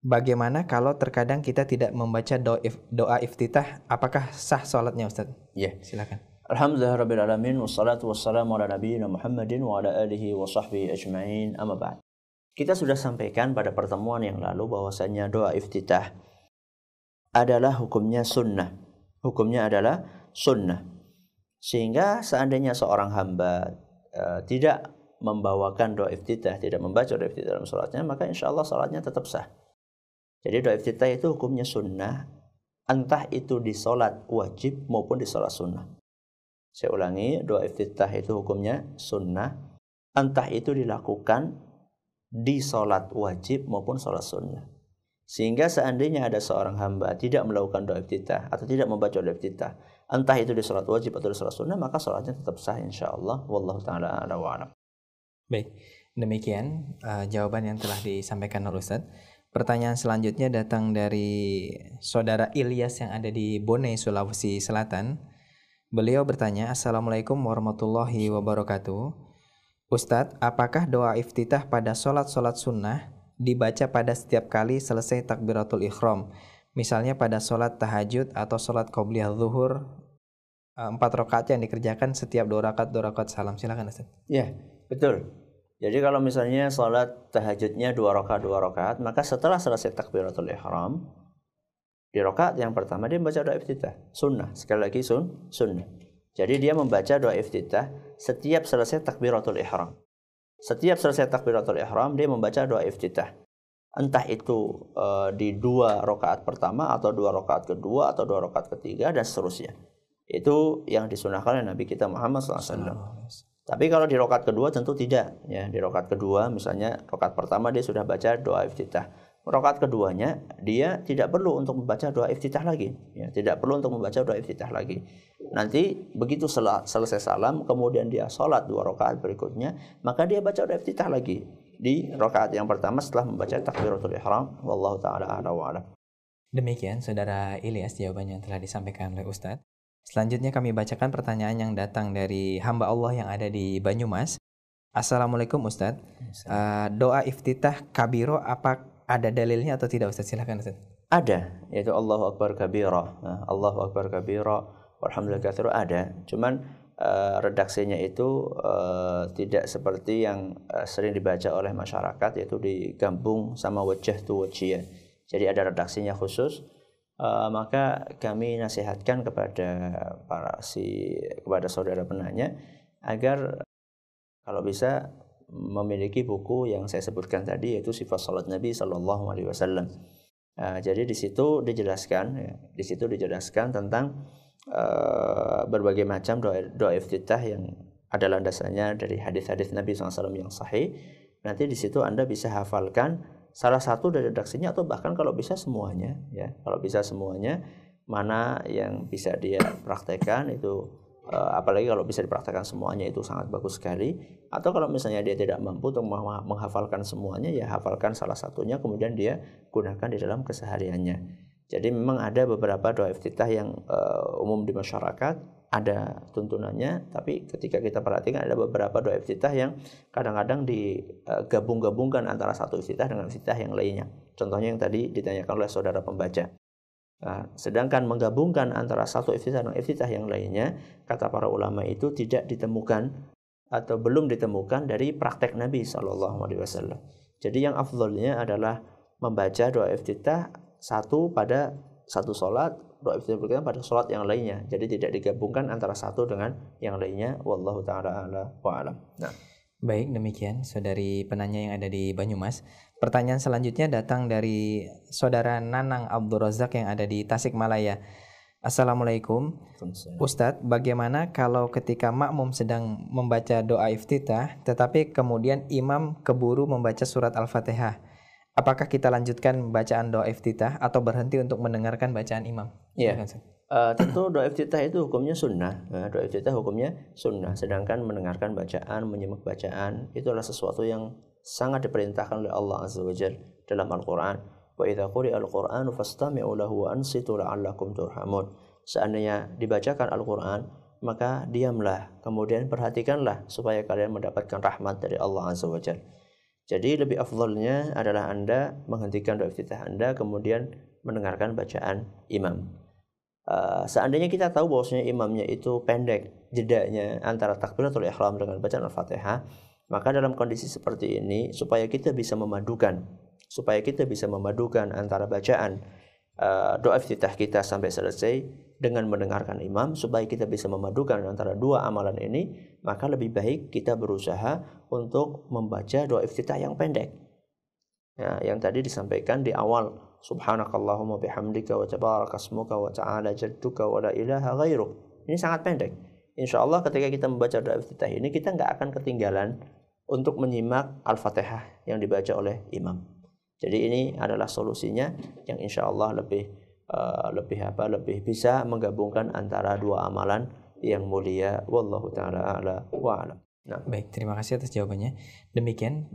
bagaimana kalau terkadang kita tidak membaca doa iftitah, apakah sah sholatnya Ustadz? Ya, silakan. Alhamdulillah Rabbil Alamin, wassalatu wassalamu ala nabiyina Muhammadin wa ala alihi wa sahbihi ajma'in, amma ba'd. Kita sudah sampaikan pada pertemuan yang lalu bahwasanya doa iftitah adalah hukumnya sunnah. Hukumnya adalah sunnah. Sehingga seandainya seorang hamba tidak membawakan doa iftitah, tidak membaca doa iftitah dalam salatnya, maka insya Allah salatnya tetap sah. Jadi doa iftitah itu hukumnya sunnah, entah itu di salat wajib maupun di salat sunnah. Saya ulangi, doa iftitah itu hukumnya sunnah, entah itu dilakukan di sholat wajib maupun sholat sunnah. Sehingga seandainya ada seorang hamba tidak melakukan doa iftitah atau tidak membaca doa iftitah, entah itu di sholat wajib atau di sholat sunnah, maka sholatnya tetap sah insyaallah. Wallahu ta'ala a'lam wa a'lam. Baik, demikian jawaban yang telah disampaikan oleh Ustaz. Pertanyaan selanjutnya datang dari saudara Ilyas yang ada di Bone, Sulawesi Selatan. Beliau bertanya, Assalamualaikum warahmatullahi wabarakatuh. Ustadz, apakah doa iftitah pada sholat-sholat sunnah dibaca pada setiap kali selesai takbiratul ikhram? Misalnya pada sholat tahajud atau sholat qobliyah zuhur 4 rakaat yang dikerjakan setiap 2 rakaat salam. Silakan Ustadz. Ya, betul. Jadi kalau misalnya sholat tahajudnya 2 rakaat, maka setelah selesai takbiratul ihram, di rakaat yang pertama dia membaca doa iftitah. Sunnah, sekali lagi sunnah. Jadi dia membaca doa iftitah setiap selesai takbiratul ihram. Setiap selesai takbiratul ihram dia membaca doa iftitah. Entah itu di 2 rakaat pertama atau 2 rakaat kedua atau 2 rakaat ketiga dan seterusnya. Itu yang disunahkan oleh Nabi kita Muhammad SAW. Tapi kalau di rakaat kedua tentu tidak. Ya, di rakaat kedua misalnya rakaat pertama dia sudah baca doa iftitah. Rakaat keduanya dia tidak perlu untuk membaca doa iftitah lagi. Ya, tidak perlu untuk membaca doa iftitah lagi. Nanti begitu selesai salam kemudian dia sholat 2 rakaat berikutnya, maka dia baca doa iftitah lagi di rakaat yang pertama setelah membaca takbiratul ihram. Wallahu taala a'la wa a'lam. Demikian Saudara Ilyas jawabannya telah disampaikan oleh Ustadz. Selanjutnya kami bacakan pertanyaan yang datang dari hamba Allah yang ada di Banyumas. Assalamualaikum Ustadz. Doa iftitah kabiro apa ada dalilnya atau tidak Ustadz? Silakan Ustadz. Ada, yaitu Allahu Akbar kabira. Allahu Akbar kabira walhamdulillah katsira ada. Cuman redaksinya itu tidak seperti yang sering dibaca oleh masyarakat, yaitu digabung sama wajah tu wajhiyah. Jadi ada redaksinya khusus. Maka kami nasihatkan kepada kepada saudara penanya agar kalau bisa memiliki buku yang saya sebutkan tadi, yaitu Sifat Salat Nabi Sallallahu Alaihi Wasallam. Jadi di situ dijelaskan tentang berbagai macam doa iftitah yang ada landasannya dari hadis-hadis Nabi SAW yang sahih. Nanti di situ Anda bisa hafalkan salah satu dari redaksinya atau bahkan kalau bisa semuanya, ya. Kalau bisa semuanya, mana yang bisa dia praktekkan itu, apalagi kalau bisa dipraktekkan semuanya itu sangat bagus sekali. Atau kalau misalnya dia tidak mampu untuk menghafalkan semuanya, ya hafalkan salah satunya kemudian dia gunakan di dalam kesehariannya. Jadi memang ada beberapa doa iftitah yang umum di masyarakat, ada tuntunannya, tapi ketika kita perhatikan ada beberapa doa iftitah yang kadang-kadang digabung-gabungkan antara satu iftitah dengan iftitah yang lainnya. Contohnya yang tadi ditanyakan oleh saudara pembaca. Sedangkan menggabungkan antara satu iftitah dengan iftitah yang lainnya, kata para ulama itu tidak ditemukan atau belum ditemukan dari praktek Nabi SAW. Jadi yang afdhalnya adalah membaca doa iftitah satu pada satu sholat, doa iftitah berikutnya pada sholat yang lainnya. Jadi tidak digabungkan antara satu dengan yang lainnya. Wallahu ta'ala a'la wa a'lam. Nah. Baik, demikian saudari penanya yang ada di Banyumas. Pertanyaan selanjutnya datang dari saudara Nanang Abdul Razak yang ada di Tasikmalaya. Assalamualaikum Ustadz, bagaimana kalau ketika makmum sedang membaca doa iftitah tetapi kemudian imam keburu membaca surat Al-Fatihah? Apakah kita lanjutkan bacaan doa iftitah atau berhenti untuk mendengarkan bacaan imam? Ya, tentu doa iftitah itu hukumnya sunnah. Doa iftitah hukumnya sunnah. Sedangkan mendengarkan bacaan, menyimak bacaan itu adalah sesuatu yang sangat diperintahkan oleh Allah Azza wa Jalla dalam Al-Quran. Wa idza quri'a al-Qur'anu fastami'u lahu wa ansitu la'allakum turhamun. Seandainya dibacakan Al-Quran, maka diamlah, kemudian perhatikanlah supaya kalian mendapatkan rahmat dari Allah Azza wa Jalla. Jadi lebih afdhalnya adalah Anda menghentikan doa iftitah Anda kemudian mendengarkan bacaan imam. Seandainya kita tahu bahwasanya imamnya itu pendek jedanya antara takbiratul ihram dengan bacaan Al-Fatihah, maka dalam kondisi seperti ini supaya kita bisa memadukan antara bacaan doa iftitah kita sampai selesai dengan mendengarkan imam, supaya kita bisa memadukan antara dua amalan ini, maka lebih baik kita berusaha untuk membaca doa iftitah yang pendek. Ya, yang tadi disampaikan di awal, subhanakallahumma bihamdika wa tabarakasmuka wa ta'ala jadduka wa la ilaha ghairuk. Ini sangat pendek. Insyaallah ketika kita membaca doa iftitah ini, kita nggak akan ketinggalan untuk menyimak Al-Fatihah yang dibaca oleh imam. Jadi ini adalah solusinya yang insyaallah lebih bisa menggabungkan antara dua amalan yang mulia. Wallahu ta'ala a'la wa a'lam. Nah. Baik, terima kasih atas jawabannya. Demikian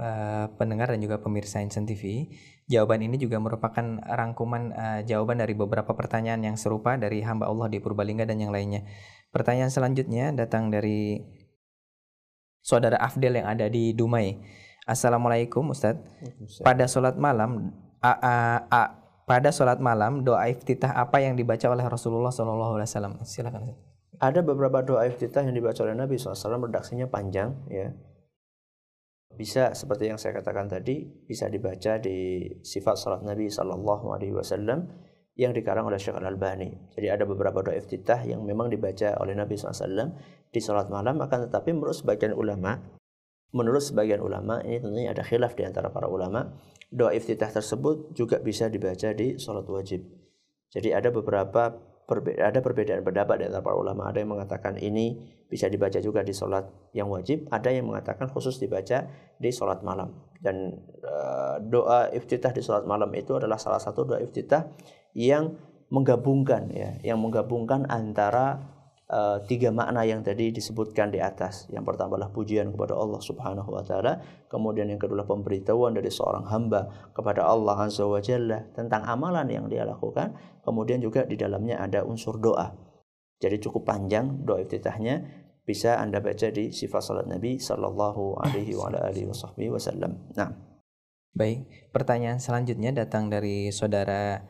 pendengar dan juga pemirsa Insan TV. Jawaban ini juga merupakan rangkuman jawaban dari beberapa pertanyaan yang serupa dari hamba Allah di Purbalingga dan yang lainnya. Pertanyaan selanjutnya datang dari saudara Afdel yang ada di Dumai. Assalamualaikum Ustadz. Pada sholat malam doa iftitah apa yang dibaca oleh Rasulullah SAW? Silakan. Ada beberapa doa iftitah yang dibaca oleh Nabi SAW, redaksinya panjang, ya. Bisa seperti yang saya katakan tadi, bisa dibaca di Sifat Salat Nabi SAW, yang dikarang oleh Syekh Al-Albani. Jadi ada beberapa doa iftitah yang memang dibaca oleh Nabi SAW di salat malam, akan tetapi menurut sebagian ulama ini tentunya ada khilaf di antara para ulama, doa iftitah tersebut juga bisa dibaca di salat wajib. Jadi ada perbedaan pendapat di antara para ulama. Ada yang mengatakan ini bisa dibaca juga di salat yang wajib, ada yang mengatakan khusus dibaca di salat malam. Dan doa iftitah di salat malam itu adalah salah satu doa iftitah yang menggabungkan antara tiga makna yang tadi disebutkan di atas. Yang pertama adalah pujian kepada Allah Subhanahu wa taala, kemudian yang kedua adalah pemberitahuan dari seorang hamba kepada Allah Azza wa Jalla tentang amalan yang dia lakukan, kemudian juga di dalamnya ada unsur doa. Jadi cukup panjang doa iftitahnya, bisa Anda baca di sifat salat Nabi sallallahu alaihi wasallam. Nah, baik, pertanyaan selanjutnya datang dari saudara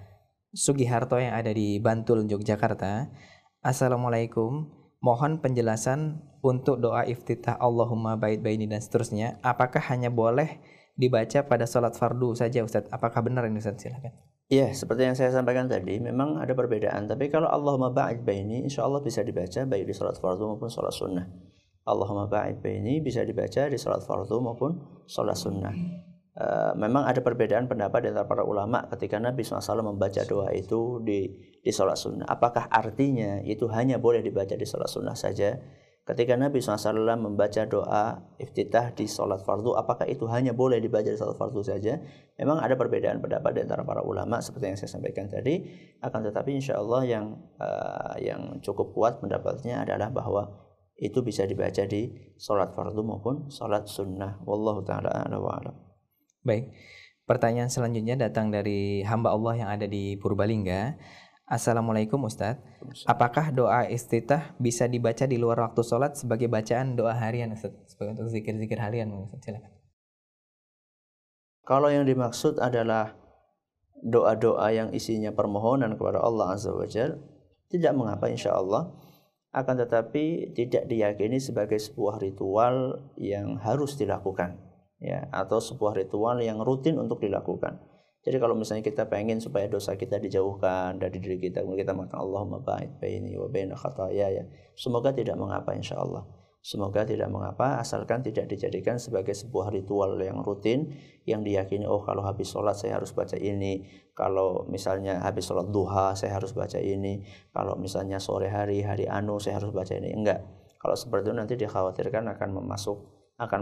Sugiharto yang ada di Bantul, Yogyakarta. Assalamualaikum, mohon penjelasan untuk doa iftitah Allahumma ba'id baini dan seterusnya. Apakah hanya boleh dibaca pada sholat fardu saja, Ustaz? Apakah benar ini, Ustaz? Silakan. Iya, seperti yang saya sampaikan tadi, memang ada perbedaan. Tapi kalau Allahumma ba'id baini, insya Allah bisa dibaca baik di sholat fardu maupun sholat sunnah. Allahumma ba'id baini bisa dibaca di sholat fardu maupun sholat sunnah. Memang ada perbedaan pendapat di antara para ulama ketika Nabi SAW membaca doa itu di sholat sunnah. Apakah artinya itu hanya boleh dibaca di sholat sunnah saja? Ketika Nabi SAW membaca doa iftitah di sholat fardu, apakah itu hanya boleh dibaca di sholat fardu saja? Memang ada perbedaan pendapat di antara para ulama seperti yang saya sampaikan tadi. Akan tetapi insya Allah yang cukup kuat pendapatnya adalah bahwa itu bisa dibaca di sholat fardu maupun sholat sunnah. Wallahu ta'ala a'lam wa a'lam. Baik, pertanyaan selanjutnya datang dari hamba Allah yang ada di Purbalingga. Assalamualaikum Ustadz, apakah doa iftitah bisa dibaca di luar waktu sholat sebagai bacaan doa harian, Ustadz? Sebagai untuk zikir-zikir harian, Ustadz, silakan. Kalau yang dimaksud adalah doa-doa yang isinya permohonan kepada Allah Azza wa Jalla, tidak mengapa insya Allah. Akan tetapi tidak diyakini sebagai sebuah ritual yang harus dilakukan, ya, atau sebuah ritual yang rutin untuk dilakukan. Jadi kalau misalnya kita pengen supaya dosa kita dijauhkan dari diri kita, kemudian kita mengatakan Allahumma ba'id baini wa baina khataaya, ya, semoga tidak mengapa insya Allah. Semoga tidak mengapa, asalkan tidak dijadikan sebagai sebuah ritual yang rutin yang diyakini, oh kalau habis sholat saya harus baca ini, kalau misalnya habis sholat duha saya harus baca ini, kalau misalnya sore hari anu saya harus baca ini. Enggak. Kalau seperti itu nanti dikhawatirkan akan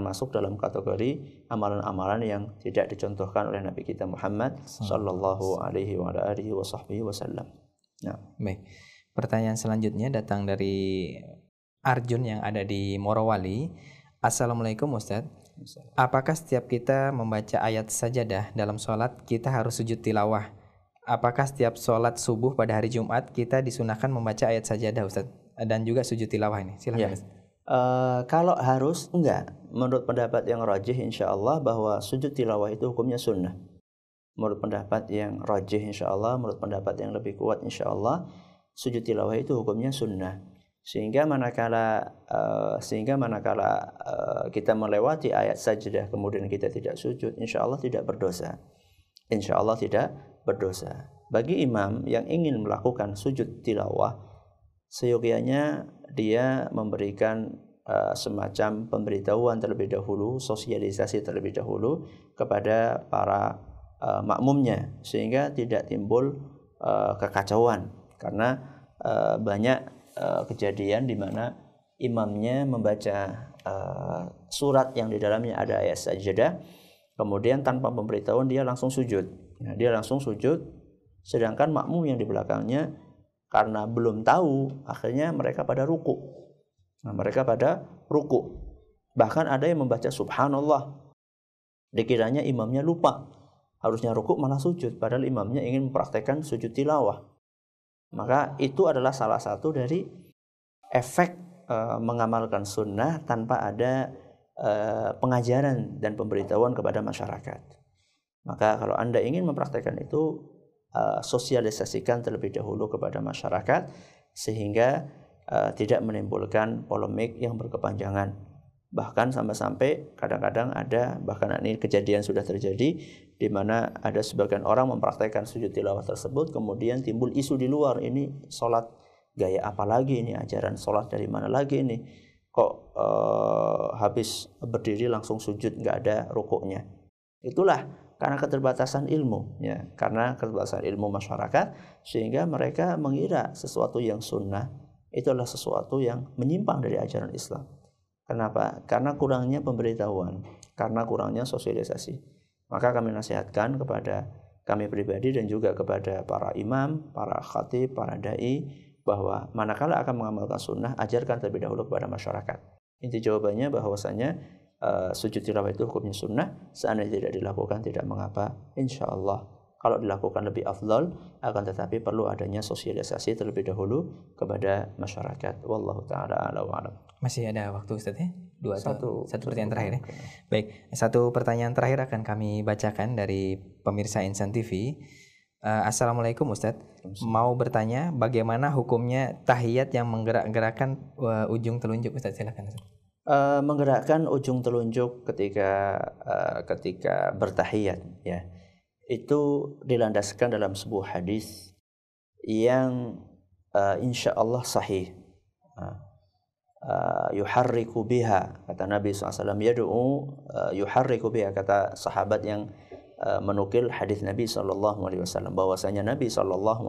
masuk dalam kategori amalan-amalan yang tidak dicontohkan oleh Nabi kita Muhammad sallallahu alaihi wasallam. Nah, baik. Pertanyaan selanjutnya datang dari Arjun yang ada di Morowali. Assalamualaikum Ustadz, apakah setiap kita membaca ayat sajadah dalam sholat kita harus sujud tilawah? Apakah setiap sholat subuh pada hari Jumat kita disunahkan membaca ayat sajadah, Ustadz, dan juga sujud tilawah ini? Silakan. Ya. Kalau harus, enggak. Menurut pendapat yang rajih insya Allah bahwa sujud tilawah itu hukumnya sunnah. Menurut pendapat yang rajih insya Allah, menurut pendapat yang lebih kuat insya Allah, sujud tilawah itu hukumnya sunnah. Sehingga manakala kita melewati ayat sajdah kemudian kita tidak sujud, insya Allah tidak berdosa. Insya Allah tidak berdosa. Bagi imam yang ingin melakukan sujud tilawah, seyogianya dia memberikan semacam pemberitahuan terlebih dahulu, sosialisasi terlebih dahulu kepada para makmumnya, sehingga tidak timbul kekacauan. Karena banyak kejadian di mana imamnya membaca surat yang di dalamnya ada ayat sajdah, kemudian tanpa pemberitahuan dia langsung sujud. Nah, dia langsung sujud, sedangkan makmum yang di belakangnya karena belum tahu, akhirnya mereka pada ruku. Nah, mereka pada ruku. Bahkan ada yang membaca subhanallah, dikiranya imamnya lupa, harusnya ruku malah sujud, padahal imamnya ingin mempraktekkan sujud tilawah. Maka itu adalah salah satu dari efek mengamalkan sunnah tanpa ada pengajaran dan pemberitahuan kepada masyarakat. Maka kalau Anda ingin mempraktekkan itu, sosialisasikan terlebih dahulu kepada masyarakat sehingga tidak menimbulkan polemik yang berkepanjangan. Bahkan sampai-sampai kadang-kadang ada, bahkan ini kejadian sudah terjadi, di mana ada sebagian orang mempraktekkan sujud tilawah tersebut, kemudian timbul isu di luar, ini sholat gaya apa lagi, ini ajaran sholat dari mana lagi ini, kok habis berdiri langsung sujud, nggak ada rukuknya. Itulah karena keterbatasan ilmu, ya, karena keterbatasan ilmu masyarakat, sehingga mereka mengira sesuatu yang sunnah itu adalah sesuatu yang menyimpang dari ajaran Islam. Kenapa? Karena kurangnya pemberitahuan, karena kurangnya sosialisasi. Maka kami nasihatkan kepada kami pribadi dan juga kepada para imam, para khatib, para dai, bahwa manakala akan mengamalkan sunnah, ajarkan terlebih dahulu kepada masyarakat. Inti jawabannya bahwasanya sujud tilawah itu hukumnya sunnah, seandainya tidak dilakukan tidak mengapa, insya Allah. Kalau dilakukan lebih afdal, akan tetapi perlu adanya sosialisasi terlebih dahulu kepada masyarakat. Wallahu ta'ala a'lam wa a'lam. Masih ada waktu Ustaz ya? Satu pertanyaan terakhir ya. Okay. Baik, satu pertanyaan terakhir akan kami bacakan dari pemirsa Insan TV. Assalamualaikum Ustaz. Mau bertanya bagaimana hukumnya tahiyat yang menggerak-gerakkan ujung telunjuk Ustaz, silakan Ustaz. Menggerakkan ujung telunjuk ketika bertahiyat, ya, itu dilandaskan dalam sebuah hadis yang insya Allah sahih. Yuharriku biha, kata Nabi SAW, yad'u yuharriku biha, kata sahabat yang menukil hadis Nabi SAW, bahwasanya Nabi SAW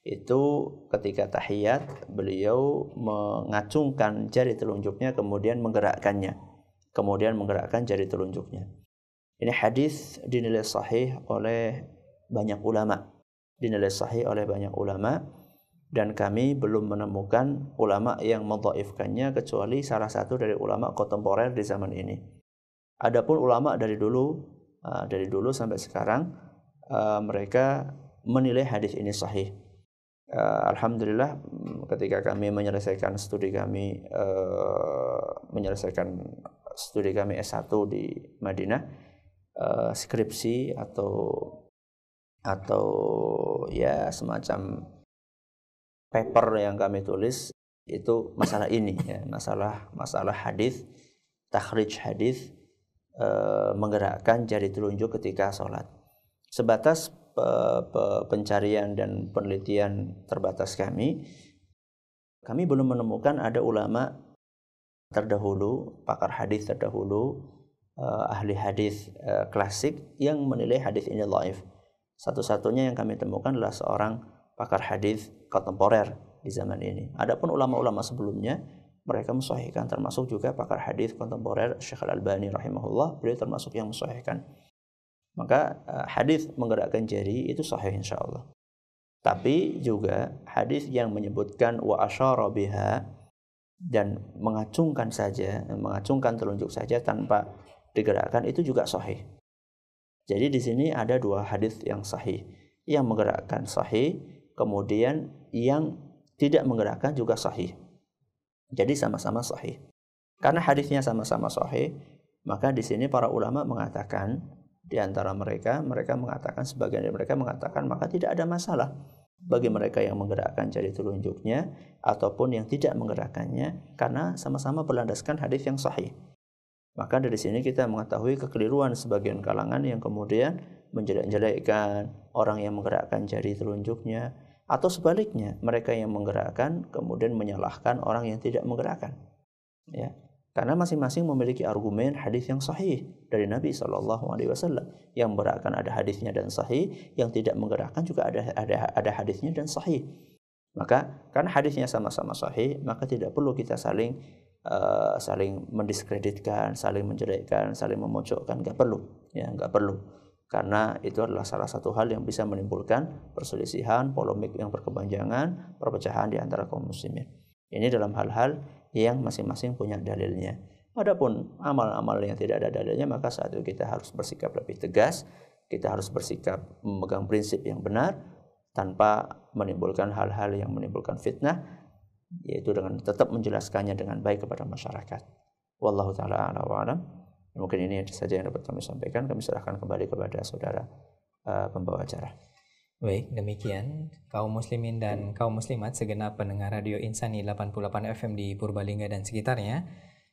itu ketika tahiyat beliau mengacungkan jari telunjuknya kemudian menggerakkan jari telunjuknya. Ini hadis dinilai sahih oleh banyak ulama, dan kami belum menemukan ulama yang mendhaifkannya kecuali salah satu dari ulama kontemporer di zaman ini. Adapun ulama dari dulu sampai sekarang mereka menilai hadis ini sahih. Alhamdulillah ketika kami menyelesaikan studi kami S1 di Madinah, skripsi atau ya semacam paper yang kami tulis itu masalah ini, ya, masalah hadis, takhrij hadis, menggerakkan jari telunjuk ketika sholat. Sebatas pencarian dan penelitian terbatas kami belum menemukan ada ulama terdahulu, pakar hadis terdahulu, ahli hadis klasik yang menilai hadis ini dhaif. Satu-satunya yang kami temukan adalah seorang pakar hadis kontemporer di zaman ini. Adapun ulama-ulama sebelumnya mereka mensahihkan, termasuk juga pakar hadis kontemporer Syekh Al-Albani rahimahullah, beliau termasuk yang mensahihkan. Maka hadis menggerakkan jari itu sahih insyaallah. Tapi juga hadis yang menyebutkan wa asyara biha dan mengacungkan telunjuk saja tanpa digerakkan itu juga sahih. Jadi di sini ada dua hadis yang sahih, yang menggerakkan sahih, kemudian yang tidak menggerakkan juga sahih. Jadi sama-sama sahih. Karena hadisnya sama-sama sahih, maka di sini para ulama mengatakan, di antara mereka mengatakan, sebagian dari mereka mengatakan maka tidak ada masalah bagi mereka yang menggerakkan jari telunjuknya ataupun yang tidak menggerakkannya, karena sama-sama berlandaskan hadis yang sahih. Maka dari sini kita mengetahui kekeliruan sebagian kalangan yang kemudian menjelek-jelekkan orang yang menggerakkan jari telunjuknya, atau sebaliknya mereka yang menggerakkan kemudian menyalahkan orang yang tidak menggerakkan. Ya, karena masing-masing memiliki argumen hadis yang sahih dari Nabi SAW. Yang menggerakkan ada hadisnya dan sahih, yang tidak menggerakkan juga ada hadisnya dan sahih. Maka karena hadisnya sama-sama sahih, maka tidak perlu kita saling mendiskreditkan, saling menjelekkan, saling memojokkan, nggak perlu, karena itu adalah salah satu hal yang bisa menimbulkan perselisihan, polemik yang berkepanjangan, perpecahan di antara kaum muslimin. Ini dalam hal-hal yang masing-masing punya dalilnya. Adapun amal-amal yang tidak ada dalilnya, maka saat itu kita harus bersikap lebih tegas, kita harus bersikap memegang prinsip yang benar tanpa menimbulkan hal-hal yang menimbulkan fitnah, yaitu dengan tetap menjelaskannya dengan baik kepada masyarakat. Wallahu ta'ala a'lam wa a'lam. Mungkin ini saja yang dapat kami sampaikan. Kami serahkan kembali kepada saudara pembawa acara. Baik, demikian kaum muslimin dan kaum muslimat segenap pendengar Radio Insani 88 FM di Purbalingga dan sekitarnya.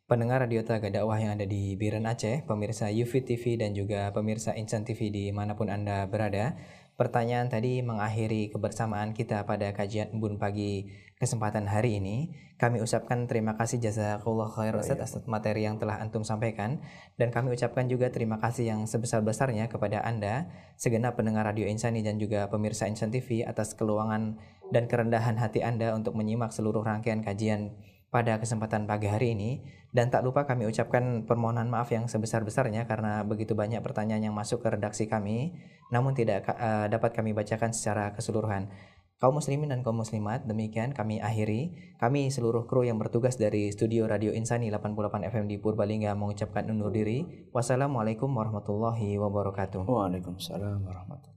pendengar Radio Telaga Dakwah yang ada di Biren Aceh, pemirsa Yufid TV dan juga pemirsa Insan TV dimanapun Anda berada. Pertanyaan tadi mengakhiri kebersamaan kita pada kajian Embun Pagi kesempatan hari ini. Kami ucapkan terima kasih jazakallah khair Ustaz atas materi yang telah antum sampaikan, dan kami ucapkan juga terima kasih yang sebesar-besarnya kepada Anda segenap pendengar Radio Insani dan juga pemirsa Insan TV atas keluangan dan kerendahan hati Anda untuk menyimak seluruh rangkaian kajian pada kesempatan pagi hari ini. Dan tak lupa kami ucapkan permohonan maaf yang sebesar-besarnya karena begitu banyak pertanyaan yang masuk ke redaksi kami namun tidak dapat kami bacakan secara keseluruhan. Kaum muslimin dan kaum muslimat, demikian kami akhiri. Kami seluruh kru yang bertugas dari studio Radio Insani 88 FM di Purbalingga mengucapkan undur diri. Wassalamualaikum warahmatullahi wabarakatuh. Waalaikumsalam warahmatullahi wabarakatuh.